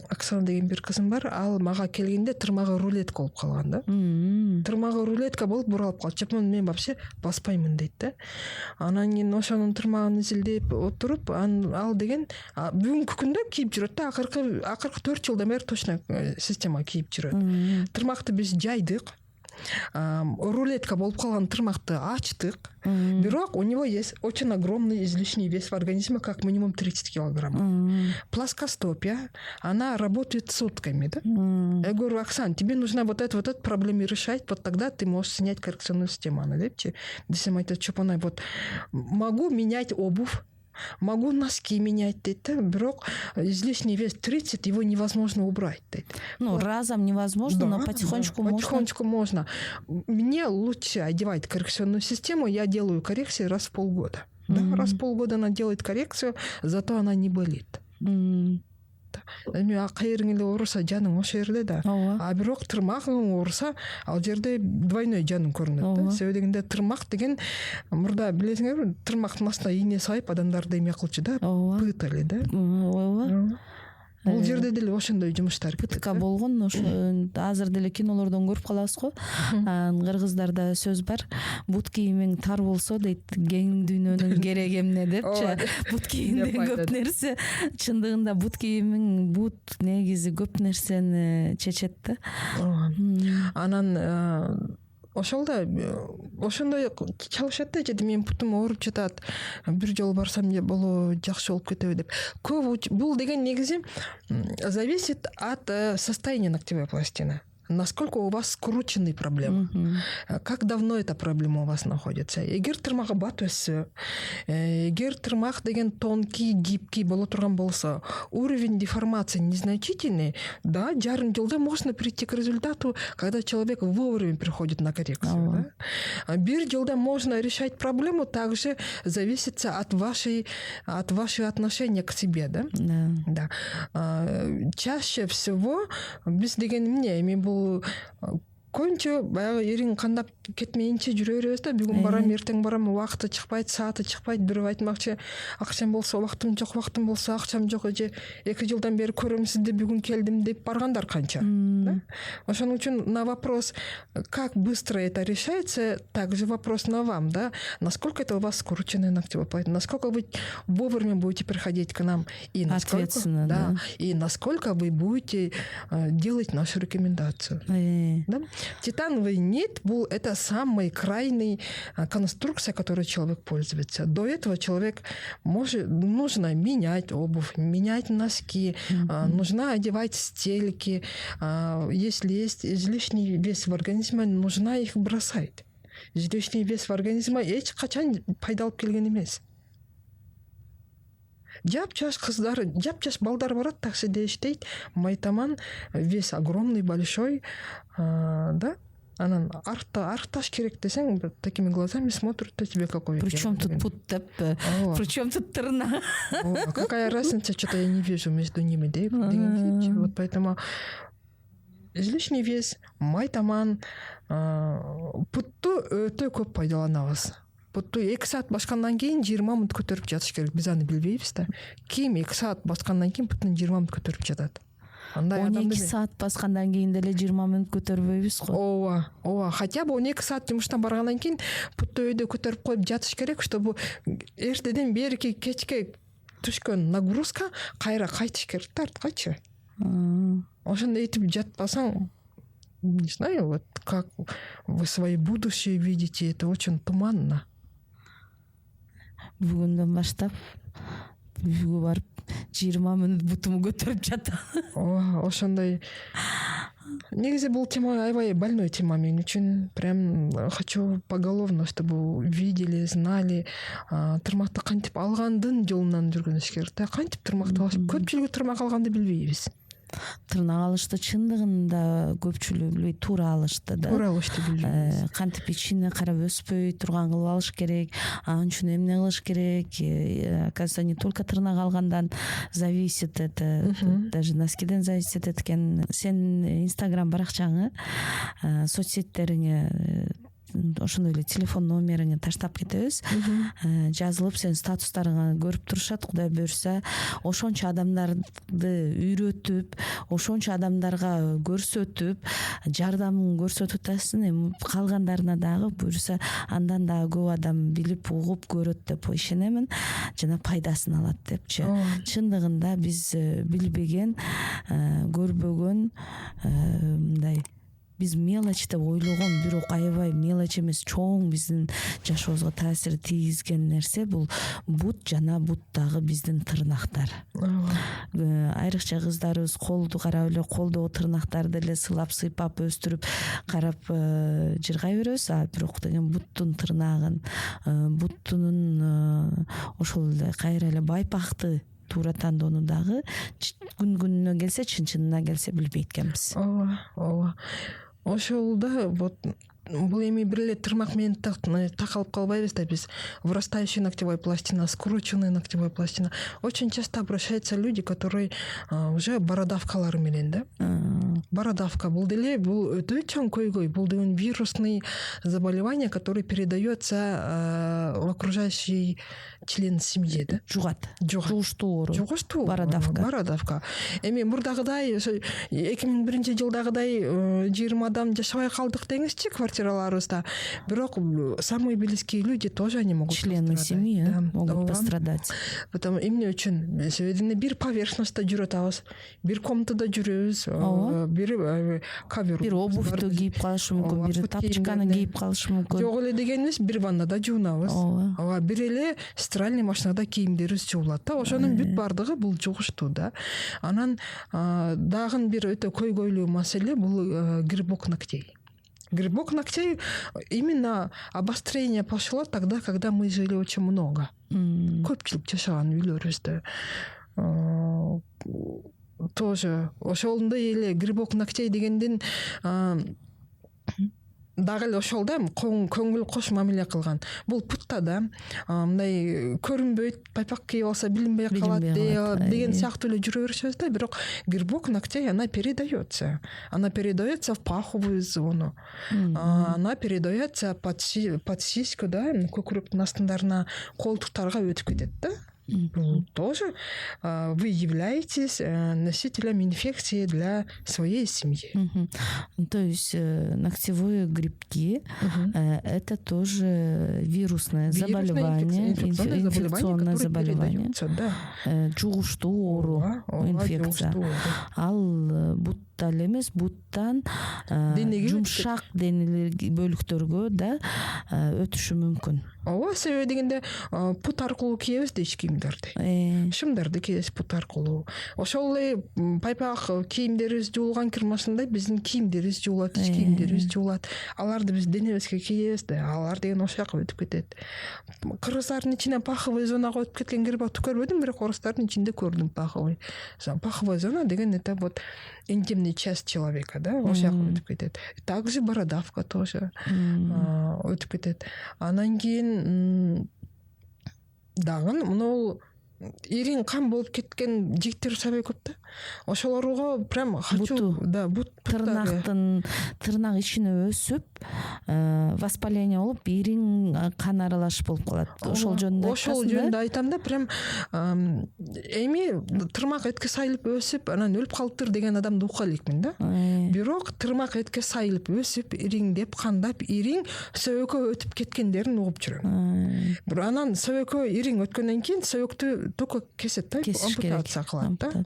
Оксана деген бир кызым бар, ал мага келгенде тырмагы рулетка болуп калган да. Тырмагы рулетка болуп буралып калды. Мен вообще баспаймын дейт да. Анан кийин ошонун тырмагын изилдеп отуруп, ал деген бүгүнкү күндө кийип жүрөт да. Акыркы 4 жылдан бери точно система кийип жүрөт. Тырмакты биз жайдык. рулетка болуп калган тырмакты ачтык, бирок у него есть очень огромный излишний вес в организме, как минимум 30 килограмм. Плоскостопие, она работает сутками, да? Я говорю: Оксан, тебе нужно вот эту проблему решать, вот тогда ты можешь снять коррекционную систему. Она депчи, десем айтат, чтоб она вот могу менять обувь, могу носки менять, дейді, бирок излишний вес 30, его невозможно убрать, дейді. Ну, разом невозможно, Да, но потихонечку да, можно. потихонечку можно. Мне лучше одевать коррекционную систему, я делаю коррекции раз в полгода. Да? Раз в полгода она делает коррекцию, зато она не болит. Кайрың эле ооруса жаның ошол жерде да. А бирок тырмагың ооруса ал жерде двойной жаның көрүнөт да. Себеби дегенде тырмак деген мурда билесиңерби, тырмактын астына ийне салып адамдарды эме кылчу да, пытали да. Ооба. Бул жерде деле ошондой жумуштар пытка болгон, ошо азыр деле кинолордон көрүп калабыз го. Кыргыздарда сөз бар: бут кийимиң тар болсо дейт, кең дүйнөнүн кереги эмне депчи. Бут кийимден көп нерсе, чындыгында бут кийимиң бут негизи көп нерсени чечет да. Анан ошондой чалышат да, жеди менин бутум ооруп жатат, бир жолу барсам боло жакшы болуп кетеби деп. Көп бул деген негизи зависит от состояния ногтевой пластины. Насколько у вас скрученный проблема, как давно эта проблема у вас находится. Эгер тырмагы бат өссө, эгер тырмак деген тонкий, гибкий боло турган болсо, уровень деформации незначительный, да, жарым жылда можно прийти к результату, когда человек вовремя приходит на коррекцию. Да? Бир жылда можно решать проблему, также зависит от вашего отношения к себе, да? Да. Чаще всего биз деген эмне, эми бул көбүнчө баягы эриң кандап кетмейинче жүрө беребиз да. Бүгүн барам, эртең барам, убакыты чыкпайт, сааты чыкпайт. Бирөө айтмакчы: акчам болсо убактым жок, убактым болсо акчам жок, эже 2 жылдан бери көрөм сизди, бүгүн келдим деп баргандар канча. Да? Ошон үчүн на вопрос, как быстро это решается, также вопрос на вам, да, насколько это у вас скрученный ногтевой пластина, насколько вы вовремя будете приходить к нам, и насколько, ответственно, да, и насколько вы будете делать нашу рекомендацию. Да? Титановый нит был это самый крайний конструкция, которой человек пользуется. До этого человек нужно менять обувь, менять носки, нужно одевать стельки. Если есть излишний вес в организме, нужно их бросать. Излишний вес в организме эч качан пайдалып келген эмес. Жап-жаш кыздар, жап-жаш балдар барат, таксиде иштейт, майтаман, вес огромный, большой, да? Анан аркташ керек десең, такими глазами смотрят на тебя, какой. Причем тут пут деп, причем тут тырна. Какая разница, что-то я не вижу между ними, да? Вот поэтому излишний вес, майтаман, путту өтө көп пайдаланабыз. Путту 2 саат баскандан кийин 20 мүнөт көтөрүп жатыш керек. Биз аны билбейбиз да. Кийим 2 саат баскандан кийин путтун 20 мүнөт көтөрүп жатат. 12 саат баскандан кийин деле 20 мүнөт көтөрбөйбүз го. Ооба. Хотя бы 12 саат жумуштан баргандан кийин путту өйдө көтөрүп коюп жатыш керек, чтобы эртеден берки кечке түшкөн нагрузка кайра кайтыш керек, тарткачы. Ошондой этип жатпасаң, не знаю, вот как вы свое будущее видите, это очень туманно. Бүгүндөн баштап үйгө барып 20 мүнөт бутуму көтөрүп жатам. Ошондой. Негизи бул тема аябай больной тема мен үчүн. Прям хочу поголовно, чтобы видели, знали, тырмакты кантип алгандын жолунан жүргөнүбүз керек. Кантип тырмакты алыш? Көпчүлүгү тырмак алганды билбейбиз. Тырнак алышты чындыгында көпчүлүгү билбей, туура алышты да. Туура алышты билбейбиз. Кантип ичине карап өспөй турган кылып алыш керек, анын үчүн эмне кылыш керек. Оказывается, не только тырнак алгандан зависит, это даже носкиден зависит экен. Сен Инстаграм баракчаңы, соцсеттериңе ошондой эле телефон номериңи таштап кетебиз. Жазылып сен статустарыңа көрүп турушат. Кудай буюрса, ошончо адамдарды үйрөтүп, ошончо адамдарга көрсөтүп, жардамын көрсөтүп атасың. Эми калгандарына дагы буюрса, андан дагы көп адам билип, угуп көрөт деп ишенемин. Жана пайдасын алат депчи. Чындыгында биз билбеген, көрбөгөн мындай биз мелочь деп ойлогон, бирок аябай мелочь эмес, чоң биздин жашообузга таасир тийгизген нерсе бул бут жана буттагы биздин тырнактар. Айрыкча кыздарыбыз колду карап эле, колдогу тырнактарды эле сылап сыйпап өстүрүп карап жыргай беребиз, бирок деген буттун тырнагын, буттунун ошол эле кайра эле байпакты туура тандоону дагы күнүнө келсе, чын-чынына келсе билбейт экенбиз. Ооба. Ошол да вот бул эми бир эле тырмак менен такалып калбайбыз да биз. Вырастающая ногтевая пластина, скрученная ногтевая пластина. Очень часто обращаются люди, которые уже бородавкалары менен да. Бородавка бул өтө чоң көйгөй. Бул деген вирусный заболевание, которое передается в окружающий член семьи да. Жугуштуу оору. Бородавка. Эми мурдагыдай 2001-жылдагыдай 20 адам жашабай калдык деңизчи квартираларыбызда. Бирок самые близкие люди тоже они могут члены семьи могут пострадать. Потому эмне үчүн себебинде бир поверхността жүрөт атабыз, бир комнатада жүрөбүз, бир ковер, бир обувьту кийип калышы мүмкүн, бир тапчканы кийип калышы мүмкүн. Жок эле дегенибиз бир ваннада жуунабыз. Бир эле стиральный машинада кийимдерибиз жуулат да. Ошонун бүт бардыгы бул жугуштуу да. Анан дагы бир өтө көйгөйлүү маселе бул грибок ногтей. Грибок ногтей именно обострение пошло тогда, когда мы жили очень много. Көпчүлүк жашаган үйлөрүбүздө тоже ошондой эле грибок ногтей дегенден дагы эле ошол да көңүл кош мамиле кылган. Бул путта да мындай көрүнбөйт, пайпак кийип алса билинбей калат деген сыяктуу эле жүрө беришебиз да. Бирок грибок ногтей она передается в паховую зону, она передается под сиську да, көкүрөктүн астындарына, колтуктарга өтүп кетет да. Тоже вы являетесь носителем инфекции для своей семьи. То есть ногтевые грибки это тоже вирусное заболевание, инфекционное заболевание, жугуштуу оору, инфекция. Ал бутта эмес, буттан жумшак денелер бөлүктөргө да өтүшү мүмкүн. Ооба, себеби дегенде пут аркылуу кийебиз да ич кийимдерди. Шымдарды кийебиз пут аркылуу. Ошол эле пайпак кийимдерибиз жуулган кирмасындай биздин кийимдерибиз жуулат, ич кийимдерибиз жуулат. Аларды биз денебизге кийебиз да, алар деген ошол жака өтүп кетет. Кыргыздардын ичинен паховый зонага өтүп кеткен грибокты көрбөдүм, бирок орустардын ичинде көрдүм паховый. Паховая зона деген это вот интимная часть человека, да, ошол жака өтүп кетет. Также бородавка тоже өтүп кетет. Анан кийин дагы мынау ириң кан болуп кеткен жигиттер сабай көп да. Ошолорго прям хочу да бут тырнак ичине өсүп воспаление болуп ириң кан аралаш болуп калат. Ошол жөнүндө айтам да, прям эми тырмак этке сайылып өсүп анан өлүп калыптыр деген адамды укка элекмин да. Бирок тырмак этке сайылып өсүп ириңдеп кандап ириң сөбөккө өтүп кеткендерин угуп жүрөм. Бирок анан сөбөккө ириң өткөндөн кийин сөбөктү только кесет да, ампутация кылат да.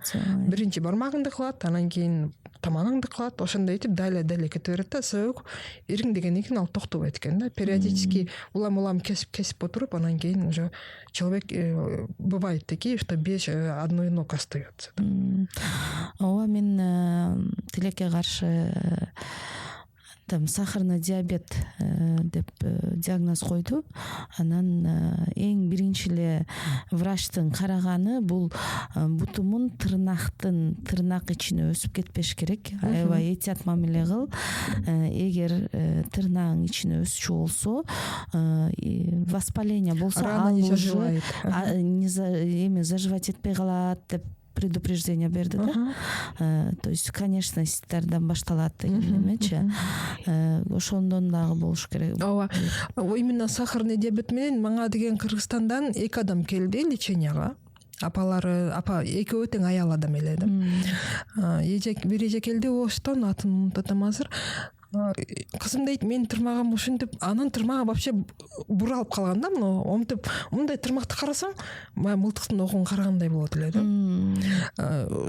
Биринчи бармагыңды кылат, анан кийин тамагыңды кылат, ошондой этип дале кете берет да. Сөбөк ириң дегенден кийин ал токтобойт экен да. Периодически улам кесип отуруп, анан кийин уже человек бывает такие, что без одной ног остается. Ооба, мен тилекке каршы сахарный диабет деп диагноз койду. Анан эң биринчи эле врачтын караганы бул бутумун тырнак ичине өсүп кетпеш керек. Аябай этият мамиле кыл. Эгер тырнагың ичине өсүчү болсо, воспаление болсо, ал уже эми заживать этпей калат деп предупреждение берди да. То есть конечностьтардан башталат деген эмечи. Ошондон дагы болуш керек. Ооба. Именно сахарный диабет менен мага деген Кыргызстандан 2 адам келди леченияга. Апалары, экөө тең аял адам эле да. Бир эже келди Оштон, атын унутатам азыр. кызым дейт менин тырмагым ушинтип анын тырмагы вообще буралып калган да, омтип мындай тырмакты карасаң баягы мылтыктын огун карагандай болот эле да.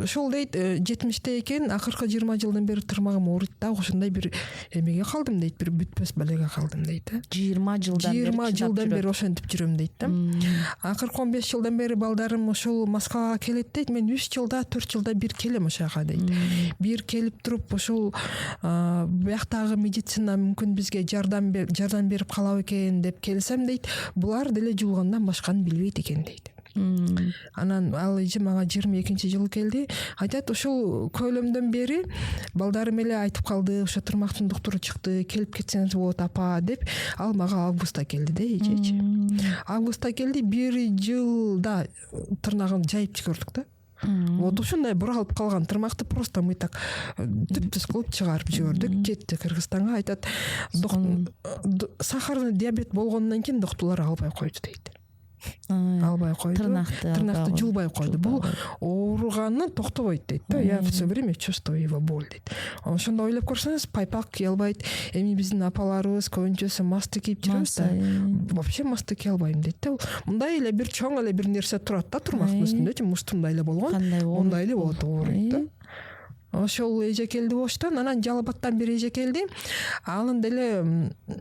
Ошол дейт 70-те экен, акыркы 20 жылдан бери тырмагым ооруйт да, ошондой бир эмеге калдым дейт, бир бүтпөс балеге калдым дейт. 20 жылдан бери ошентип жүрөм дейт да. Акыркы 15 жылдан бери балдарым ошол Москвага келет дейт, мен 3 жылда 4 жылда бир келем ошол жака дейт. Бир келип туруп ошол бияктагы медицина мүмкүн бизге жардам берип калабы экен деп келсем дейт, булар деле жуулгандан башканы билбейт экен дейт. Анан ал эже мага 22-жылы келди, айтат ошол көйлөмдөн бери балдарым эле айтып калды, ошо тырмактын доктуру чыкты, келип кетсеңиз болот апа деп, ал мага августта келди да эжечи. Августта келди, 1 жылда тырнагын жайып чыгырдык да. Вот ушундай буралып калган тырмакты просто мы так түп-түз кылып чыгарып жибердик, кетти Кыргызстанга. Айтат, сахарный диабет болгондон кийин доктурлар албай койду дейт. Албай койду. Тырнакты жулбай койду. Бул ооруганы токтобойт дейт да. Я все время чувствую его боль дейт. Ошондо ойлоп көрсөңүз, пайпак кие албайт. Эми биздин апаларыбыз көбүнчөсү масты кийип жүрөбүз да. Вообще масты кие албайм дейт да. Мындай эле бир чоң эле бир нерсе турат да тырмактын үстүндө, муштумдай эле болгон. Мындай эле болот, ооруйт да. Ошол эже келди Оштон, анан Жалал Абадтан бир эже келди. Анын деле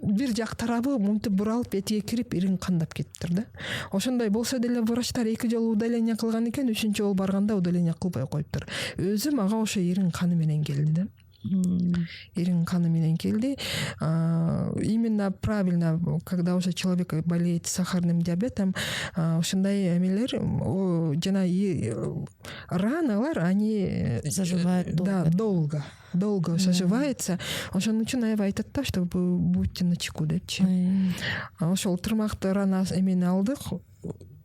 бир жак тарабы мынтип буралып этиге кирип ирин кандап кетиптир да. Ошондой болсо деле врачтар 2 жолу удаление кылган экен, 3-чү жолу барганда удаление кылбай коюптур. Өзү мага ошо ирин каны менен келди да. Ирин каны менен келди. Именно правильно, когда уже человек болеет сахарным диабетом, ошондой эмелер жана раналар, они заживают долго. Долго заживается. Ошон үчүн аябай айтат да, что будьте начеку депчи. Ошол тырмакты рана эмени алдык,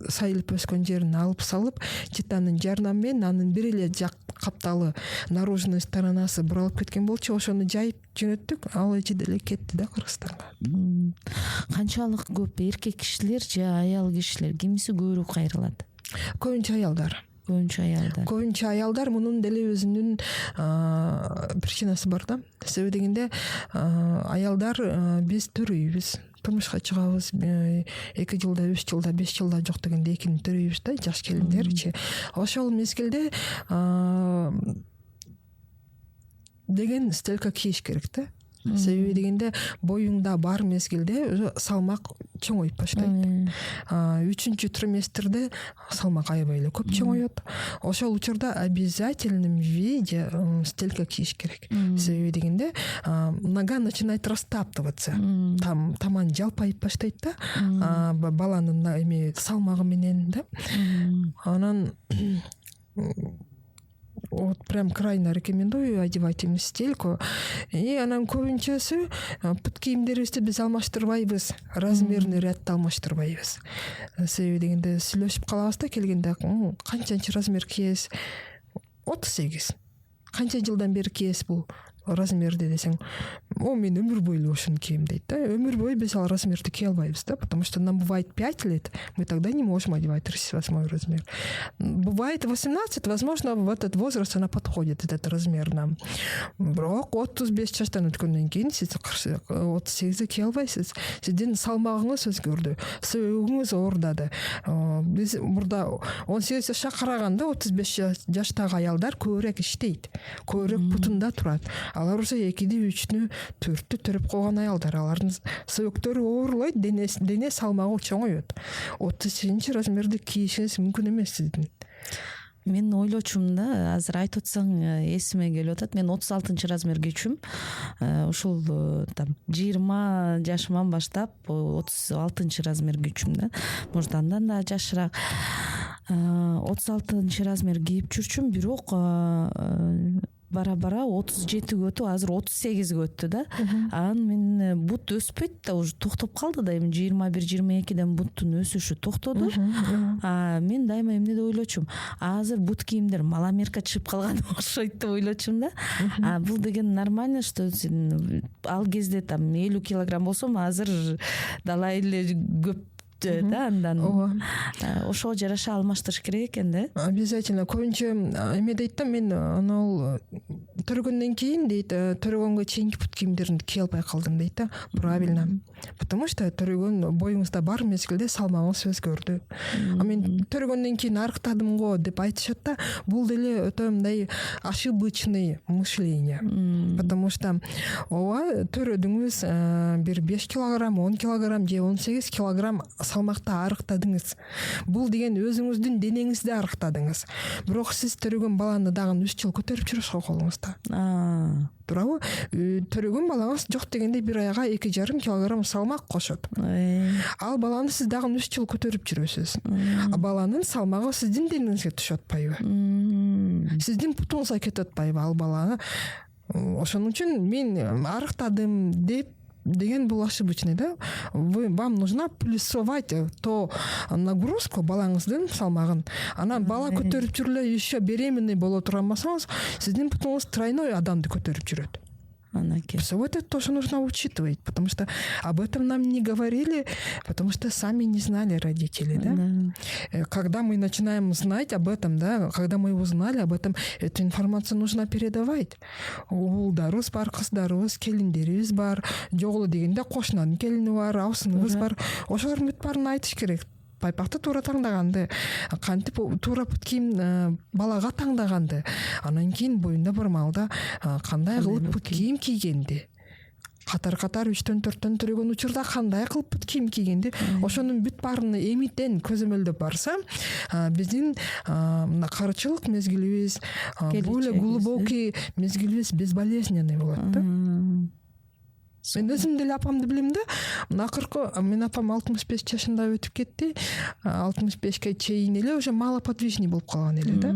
сайылып өскөн жерин алып салып, титанын жардамы менен анын бир эле жак капталы наружный сторонасы буралып кеткен болчу, ошону жайып жөнөттүк, ал эже деле кетти да Кыргызстанга. Канчалык көп эркек кишилер же аял кишилер, кимиси көбүрөөк кайрылат? Көбүнчө аялдар. Көбүнчө аялдар. Мунун деле өзүнүн причинасы бар да. Себеби дегенде аялдар биз төрөйбүз, турмушка чыгабыз, 2 жылда, 3 жылда, 5 жылда жок дегенде экини төрөйбүз да, жаш келиндерчи. Ошол мезгилде деген стелька кийиш керек да. Себеби дегенде боюңда бар мезгилде салмак чоңоюп баштайт. 3-чү триместрде салмак аябай эле көп чоңоет. Ошол учурда обязательном виде стелька кийиш керек. Себеби дегенде нога начинает растаптываться. Таман жалпайып баштайт да. Баланын эми салмагы менен да. Анан вот прям крайне рекомендую одевать им стельку. И анан көбүнчөсү пут кийимдерибизди биз алмаштырбайбыз, размерный рядты алмаштырбайбыз. Себеби дегенде сүйлөшүп калабыз да келгенде, канчанчы размер кийесиз? 38. Канча жылдан бери кийесиз бул размерди десең, мен өмүр бою ушуну кийем дейт да. Өмүр бою биз ал размерди кие албайбыз да, потому что нам бывает 5 лет, мы тогда не можем одевать 38 размер. Бывает 18, возможно, в этот возраст она подходит, этот размер нам. Бирок 35 жаштан өткөндөн кийин сиз 38 кие албайсыз. Сиздин салмагыңыз өзгөрдү, сөөгүңүз оордады. Биз мурда 18 жашка караганда 35 жаштагы аялдар көбүрөөк иштейт, көбүрөөк бутунда турат. Алар уже 2-ди, 3-тү, 4-тү төрөп койгон аялдар. Алардын сөөктөрү оорлойт, дене салмагы чоңоет. 38 размерди кийишиңиз мүмкүн эмес сиздин. Мен ойлочумун да, азыр айтып атсаң эсиме келип атат. Мен 36 размер кийчүм. Ушул там 20 жашыман баштап 36 размер кийчүм да. Может андан да жашыраак. 36 размер кийип жүрчүм, бирок бара-бара 37-ге өтүп, азыр 38-ге өттү да. Анан мен бут өспөйт да, уже токтоп калды да. Эми 21-22ден буттун өсүшү токтоду. Мен дайыма эмне деп ойлочумун, азыр бут кийимдер маломерка чыгып калган окшойт деп ойлочумун да. Бул деген нормально, что сен ал кезде там 50 килограмм болсом, азыр далай эле көп өттү да андан ошого жараша алмаштырыш керек экен да. Обязательно. Көбүнчө эме дейт да, мен анал төргөндөн кийин дейт, төргөнгө чейинки пут кийимдерди кие албай калдым дейт да. Правильно. Потому что төргөн боюңузда бар мезгилде салмагыңыз өзгөрдү. Мен төргөндөн кийин арыктадым го деп айтышат да. Бул деле өтө мындай ошибочный мышление. Потому что ооба төрөдүңүз бир 5 килограмм, 10 килограмм же 18 килограмм салмакта арыктадыңыз. Бул деген өзүңүздүн денеңизди арыктадыңыз. Бирок сиз төрөгөн баланы дагы 3 жыл көтөрүп жүрөсүз колуңузда. Туурабы? Төрөгөн балаңыз жок дегенде бир айга 2,5 килограмм салмак кошот. Ал баланы сиз дагы 3 жыл көтөрүп жүрөсүз. А баланын салмагы сиздин денеңизге түшүп атпайбы? Сиздин путуңузга кетип атпайбы ал баланы? Ошон үчүн мен арыктадым деген бул ошибочный да. Вам нужно плюсовать то нагрузку балаңыздын салмагын. Анан бала көтөрүп жүрүлө еще беременный боло турган болсоңуз, сиздин путуңуз тройной адамды көтөрүп жүрөт. Все вот это тоже нужно учитывать, потому что об этом нам не говорили, потому что сами не знали родители, да? Когда мы начинаем знать об этом, да, когда мы узнали об этом, эту информацию нужно передавать. Улдарыбыз бар, кыздарыбыз, келиндерибиз бар, жогулу дегенде кошунанын келини бар, абысыныбыз бар. Ошолордун бүт баарын айтыш керек. Пайпакты туура таңдаганды, кантип туура пут кийим балага таңдаганды, анан кийин боюнда бар маалда кандай кылып пут кийим кийгенди, катар 3-4 төрөгөн учурда кандай кылып пут кийим кийгенди, ошонун бүт баарын эмитен көзөмөлдөп барса, биздин мына карычылык мезгилибиз, более глубокий мезгилибиз безболезненный болот да. Мен өзүм деле апамды билем да. Акыркы мен апам 65 жашында өтүп кетти. 65ке чейин эле уже малоподвижный болуп калган эле да.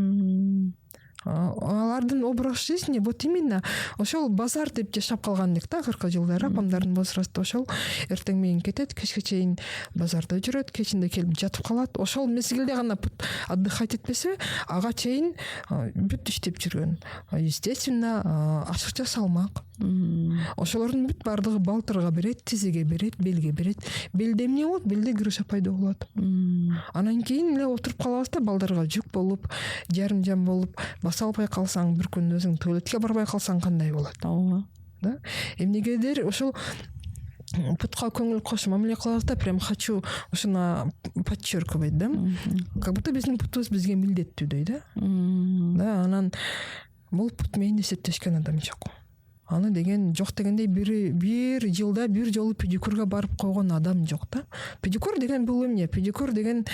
Алардын образ жизни вот именно ошол базар деп жашап калган элек да акыркы жылдары. Апамдардын возрасты ошол. Эртең менен кетет, кечке чейин базарда жүрөт, кечинде келип жатып калат. Ошол мезгилде гана отдыхать этпесе, ага чейин бүт иштеп жүргөн. Естественно, ашыкча салмак. Ошолордун бүт бардыгы балтырга берет, тизиге берет, белге берет. Белде эмне болот? Белде грыжа пайда болот. Анан кийин эле отуруп калабыз да, балдарга жүк болуп, жарым жам болуп, баса албай калсаң, бир күн өзүң туалетке барбай калсаң кандай болот? Ооба. Да? Эмнегедир ошол путка көңүл кош мамиле кылабыз да, прям хочу ошону подчеркивать да. Как будто биздин путубуз бизге милдеттүүдөй да. Да, анан бул пут менен эсептешкен адам жок. Аны деген жок дегенде бир жылда бир жолу педикюрга барып койгон адам жок да. Педикюр деген бул эмне? Педикюр деген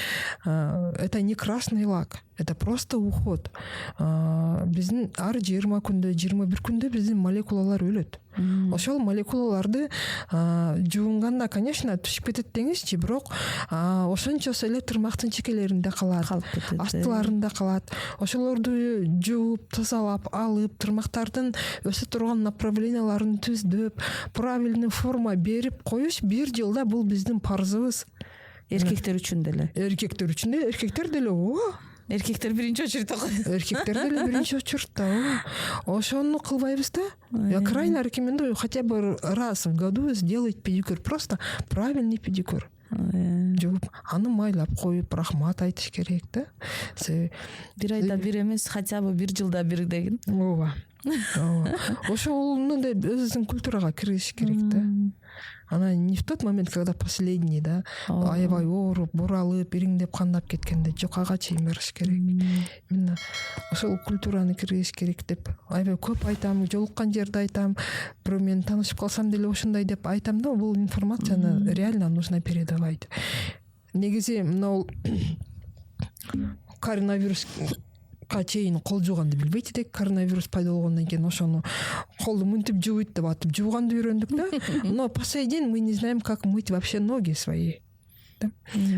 это не красный лак, это просто уход. Биздин ар 20 күндө, 21 күндө биздин молекулалар өлөт. Ошол молекулаларды жуунганда, конечно, түшүп кетет деңизчи, бирок ошончосу эле тырмактын чекелеринде калат, астыларында калат. Ошолорду жууп, тазалап, алып, тырмактардын өсө турган направленияларын түздөп, правильный форма берип коюш бир жылда бул биздин парзыбыз. Эркектер үчүн деле. Эркектер деле, Эркектер биринчи очередте окуйт. Эркектер деле биринчи очередте. Ошону кылбайбыз да. Я крайне рекомендую хотя бы раз в году сделать педикюр, просто правильный педикюр. Жууп, аны майлап коюп, рахмат айтыш керек да. Бир айда бир эмес, хотя бы бир жылда бир деген. Ооба. Ошону да өзүнүн культурага киргизиш керек да. Она не в тот момент, когда последний, да, аябай ооруп, буралып, ириңдеп кандап кеткенде жок, ага чейин барыш керек. Именно ошол культураны киргизиш керек деп аябай көп айтам, жолуккан жерде айтам, бирөө менен таанышып калсам деле ошондой деп айтам да, бул информацияны реально нужно передавать. Негизи мына коронавирус чейин кол жууганды билбейт элек, коронавирус пайда болгондон кийин ошону колду мынтип жууйт деп атып жууганды үйрөндүк да. Но по сей день мы не знаем, как мыть вообще ноги свои. Да?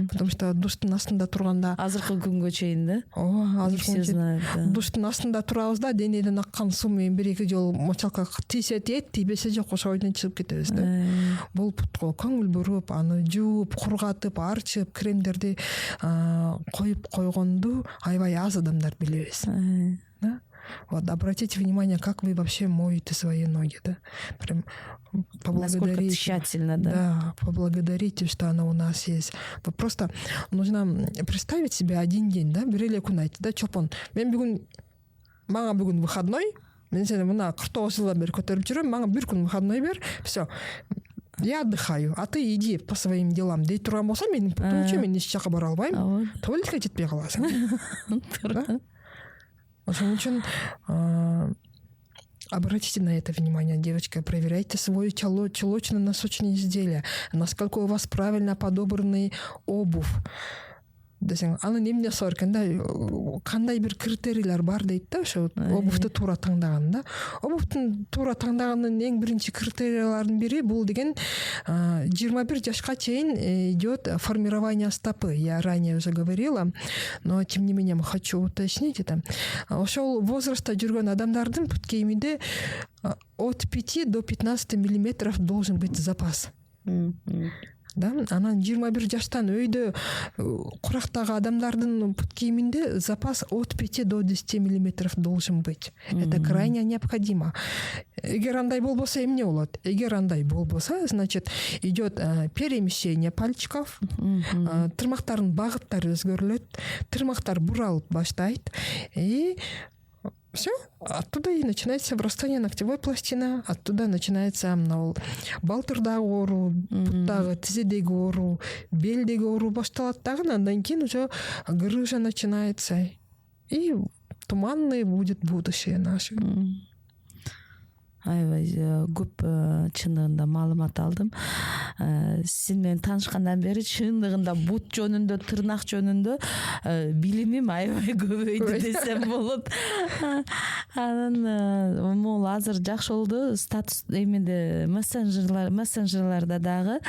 Потому что душтун астында турганда азыркы күнгө чейин да. Азыркы знают, да. Душтун астында турабыз да, денеден аккан суу менен 1-2 жолу мочалка тийсе тиет, тийбесе жок, ошол бойдон чыгып кетебиз да. Бул путко көңүл буруп, аны жууп, кургатып, арчып, кремдерди коюп койгонду аябай аз адамдар билебиз. Да? Вот, обратите внимание, как вы вообще моете свои ноги, да? Прям Насколько поблагодарите. тщательно, да? Да, поблагодарите, что она у нас есть. Вот просто нужно представить себе один день, да, берели кунайте, да, чопон. Мага бүгін выходной, мен сені мына 49 жылдан бері көтеріп жүрем, мага бір күн выходной бер, все. Я отдыхаю, а ты иди по своим делам. Дей тұрған болса, менің путем, мен еш жаққа бара албаймын. Туалетке жетпей қаласың. Ошон үчүн обратите на это внимание, девочка. Проверяйте свое чулочно-носочные изделия. Насколько у вас правильно подобранный обувь. Десең, аны немне сорканда кандай бир критерийлер бар дейт да, ошо обувьту туура таңдаганда. Обувьтун туура таңдаганын эң биринчи критерийлердин бири бул деген 21 жашка чейин идет формирование стопы. Я ранее уже говорила, но тем не менее хочу уточнить это. Ошол возрастта жүргөн адамдардын пут кийиминде от 5 до 15 миллиметров должен быть запас. Да, анан 21 жаштан өйдө курактагы адамдардын пут кийиминде запас от 5 до 10 миллиметров должен быть. Это крайне необходимо. Эгер андай болбосо эмне болот? Эгер андай болбосо, значит, идет перемещение пальчиков, тырмактардын багыттары өзгөрүлөт, тырмактар буралып баштайт, и все, оттуда и начинается врастание ногтевой пластины, оттуда начинается балтырдагы оору, буттагы, тизедеги оору, белдеги оору башталат дагы, андан кийин уже грыжа начинается, и туманное будет будущее наше. Аябай көп чындыгында маалымат алдым. Сен менен таанышкандан бери чындыгында бут жөнүндө, тырнак жөнүндө билимим аябай көбөйдү десем болот. Анан могул азыр жакшы болду. Статус эмеде мессенджерларда дагы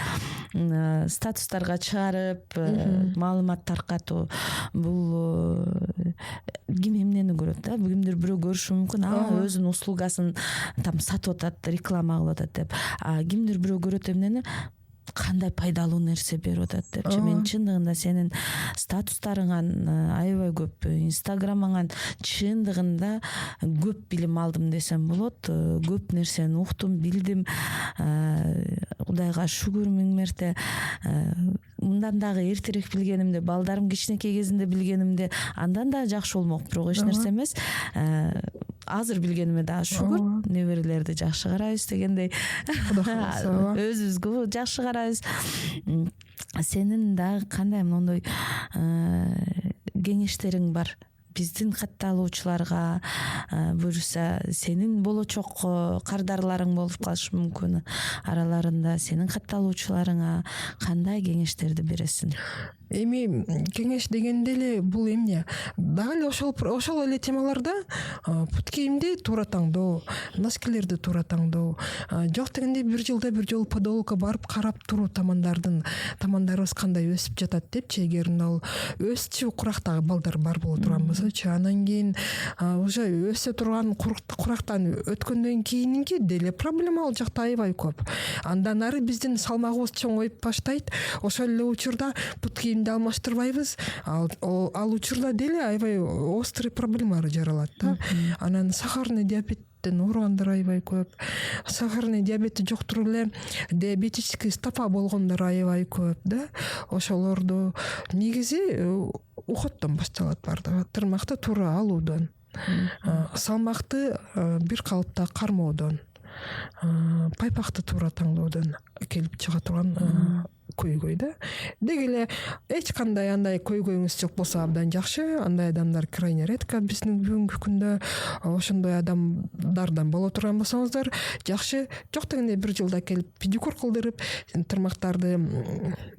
статустарга чыгарып маалымат таркатуу. Бул ким эмнени көрөт да? Кимдир бирөө көрүшү мүмкүн. Өзүнүн услугасын там сатып атат, реклама кылып атат деп. Кимдир бирөө көрөт эмнени? Кандай пайдалуу нерсе берип атат деп. Мен чындыгында сенин статустарыңан аябай көп, инстаграмыңан чындыгында көп билим алдым десем болот. Көп нерсени уктум, билдим. Кудайга шүгүр миң мерте. Мындан дагы эртерээк билгенимде, балдарым кичинекей кезинде билгенимде, андан да жакшы болмок, бирок эч нерсе эмес. Азыр билгениме дагы шүгүр, неберелерди жакшы карайбыз дегендей. Өзүбүзгө жакшы карайбыз. Сенин дагы кандай мондой кеңештериң бар? Биздин катталуучуларга буюрса, сенин болочок кардарларың болуп калышы мүмкүн. Араларында сенин катталуучуларыңа кандай кеңештерди бересиң? Эми кеңеш дегенде эле бул эмне? Дагы эле ошол эле темаларда пут кийимди туура таңдоо, носкилерди туура таңдоо. Жок дегенде бир жылда бир жолу подолгка барып карап туруу тамандарыбыз кандай өсүп жатат депчи, эгер ал өсчү курактагы балдар бар боло турган болсочу, анан кийин уже өсө турган курактан өткөндөн кийинки деле проблема ал жакта аябай көп. Андан ары биздин салмагыбыз чоңоюп баштайт. Ошол эле учурда пут кийимди алмаштырбайбыз. Ал учурда деле аябай острый проблемалар жаралат да. Анан сахарный диабеттен ооругандар аябай көп. Сахарный диабети жоктур эле диабетический стопа болгондор аябай көп да. Ошолорду негизи ухоттон башталат бардыгы. Тырмакты туура алуудан, салмакты бир калыпта кармоодон, пайпакты туура таңдоодон келип чыга турган көйгөй да. Деги эле эч кандай андай көйгөйүңүз жок болсо абдан жакшы. Андай адамдар крайне редко биздин бүгүнкү күндө. Ошондой адамдардан боло турган болсоңуздар жакшы. Жок дегенде бир жылда келип педикюр кылдырып, тырмактарды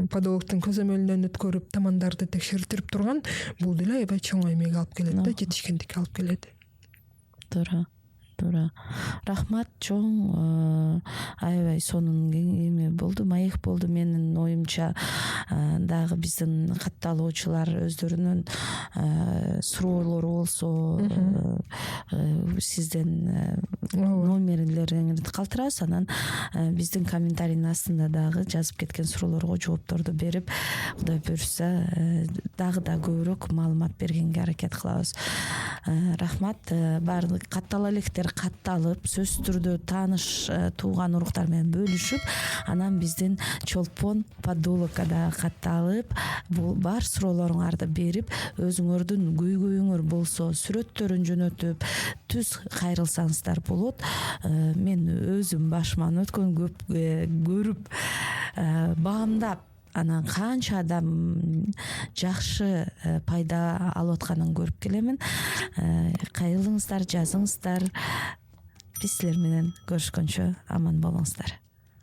подологтун көзөмөлүнөн өткөрүп, тамандарды текшертирип турган бул деле аябай чоң эмеге алып келет да, жетишкендикке алып келет. Туура. туура. Рахмат чоң, аябай сонун эме болду, маек болду. Менин оюмча дагы биздин катталуучулар өздөрүнүн суроолору болсо сизден номерлериңизди калтырабыз, анан биздин комментарийдин астында дагы жазып кеткен суроолорго жоопторду берип, Кудай буюрса дагы да көбүрөөк маалымат бергенге аракет кылабыз. Рахмат. Баардык каттала электер катталып, сөзсүз түрдө тааныш тууган уруктар менен бөлүшүп, анан биздин чолпон подолокко да катталып, бул бар суроолоруңарды берип, өзүңөрдүн көйгөйүңөр болсо сүрөттөрүн жөнөтүп түз кайрылсаңыздар болот. Мен өзүм башыман өткөн көп көрүп баамдап, анан канча адам жакшы пайда алып атканын көрүп келемин. Кайрылыңыздар, жазыңыздар. Биз силер менен көрүшкөнчө аман болуңуздар.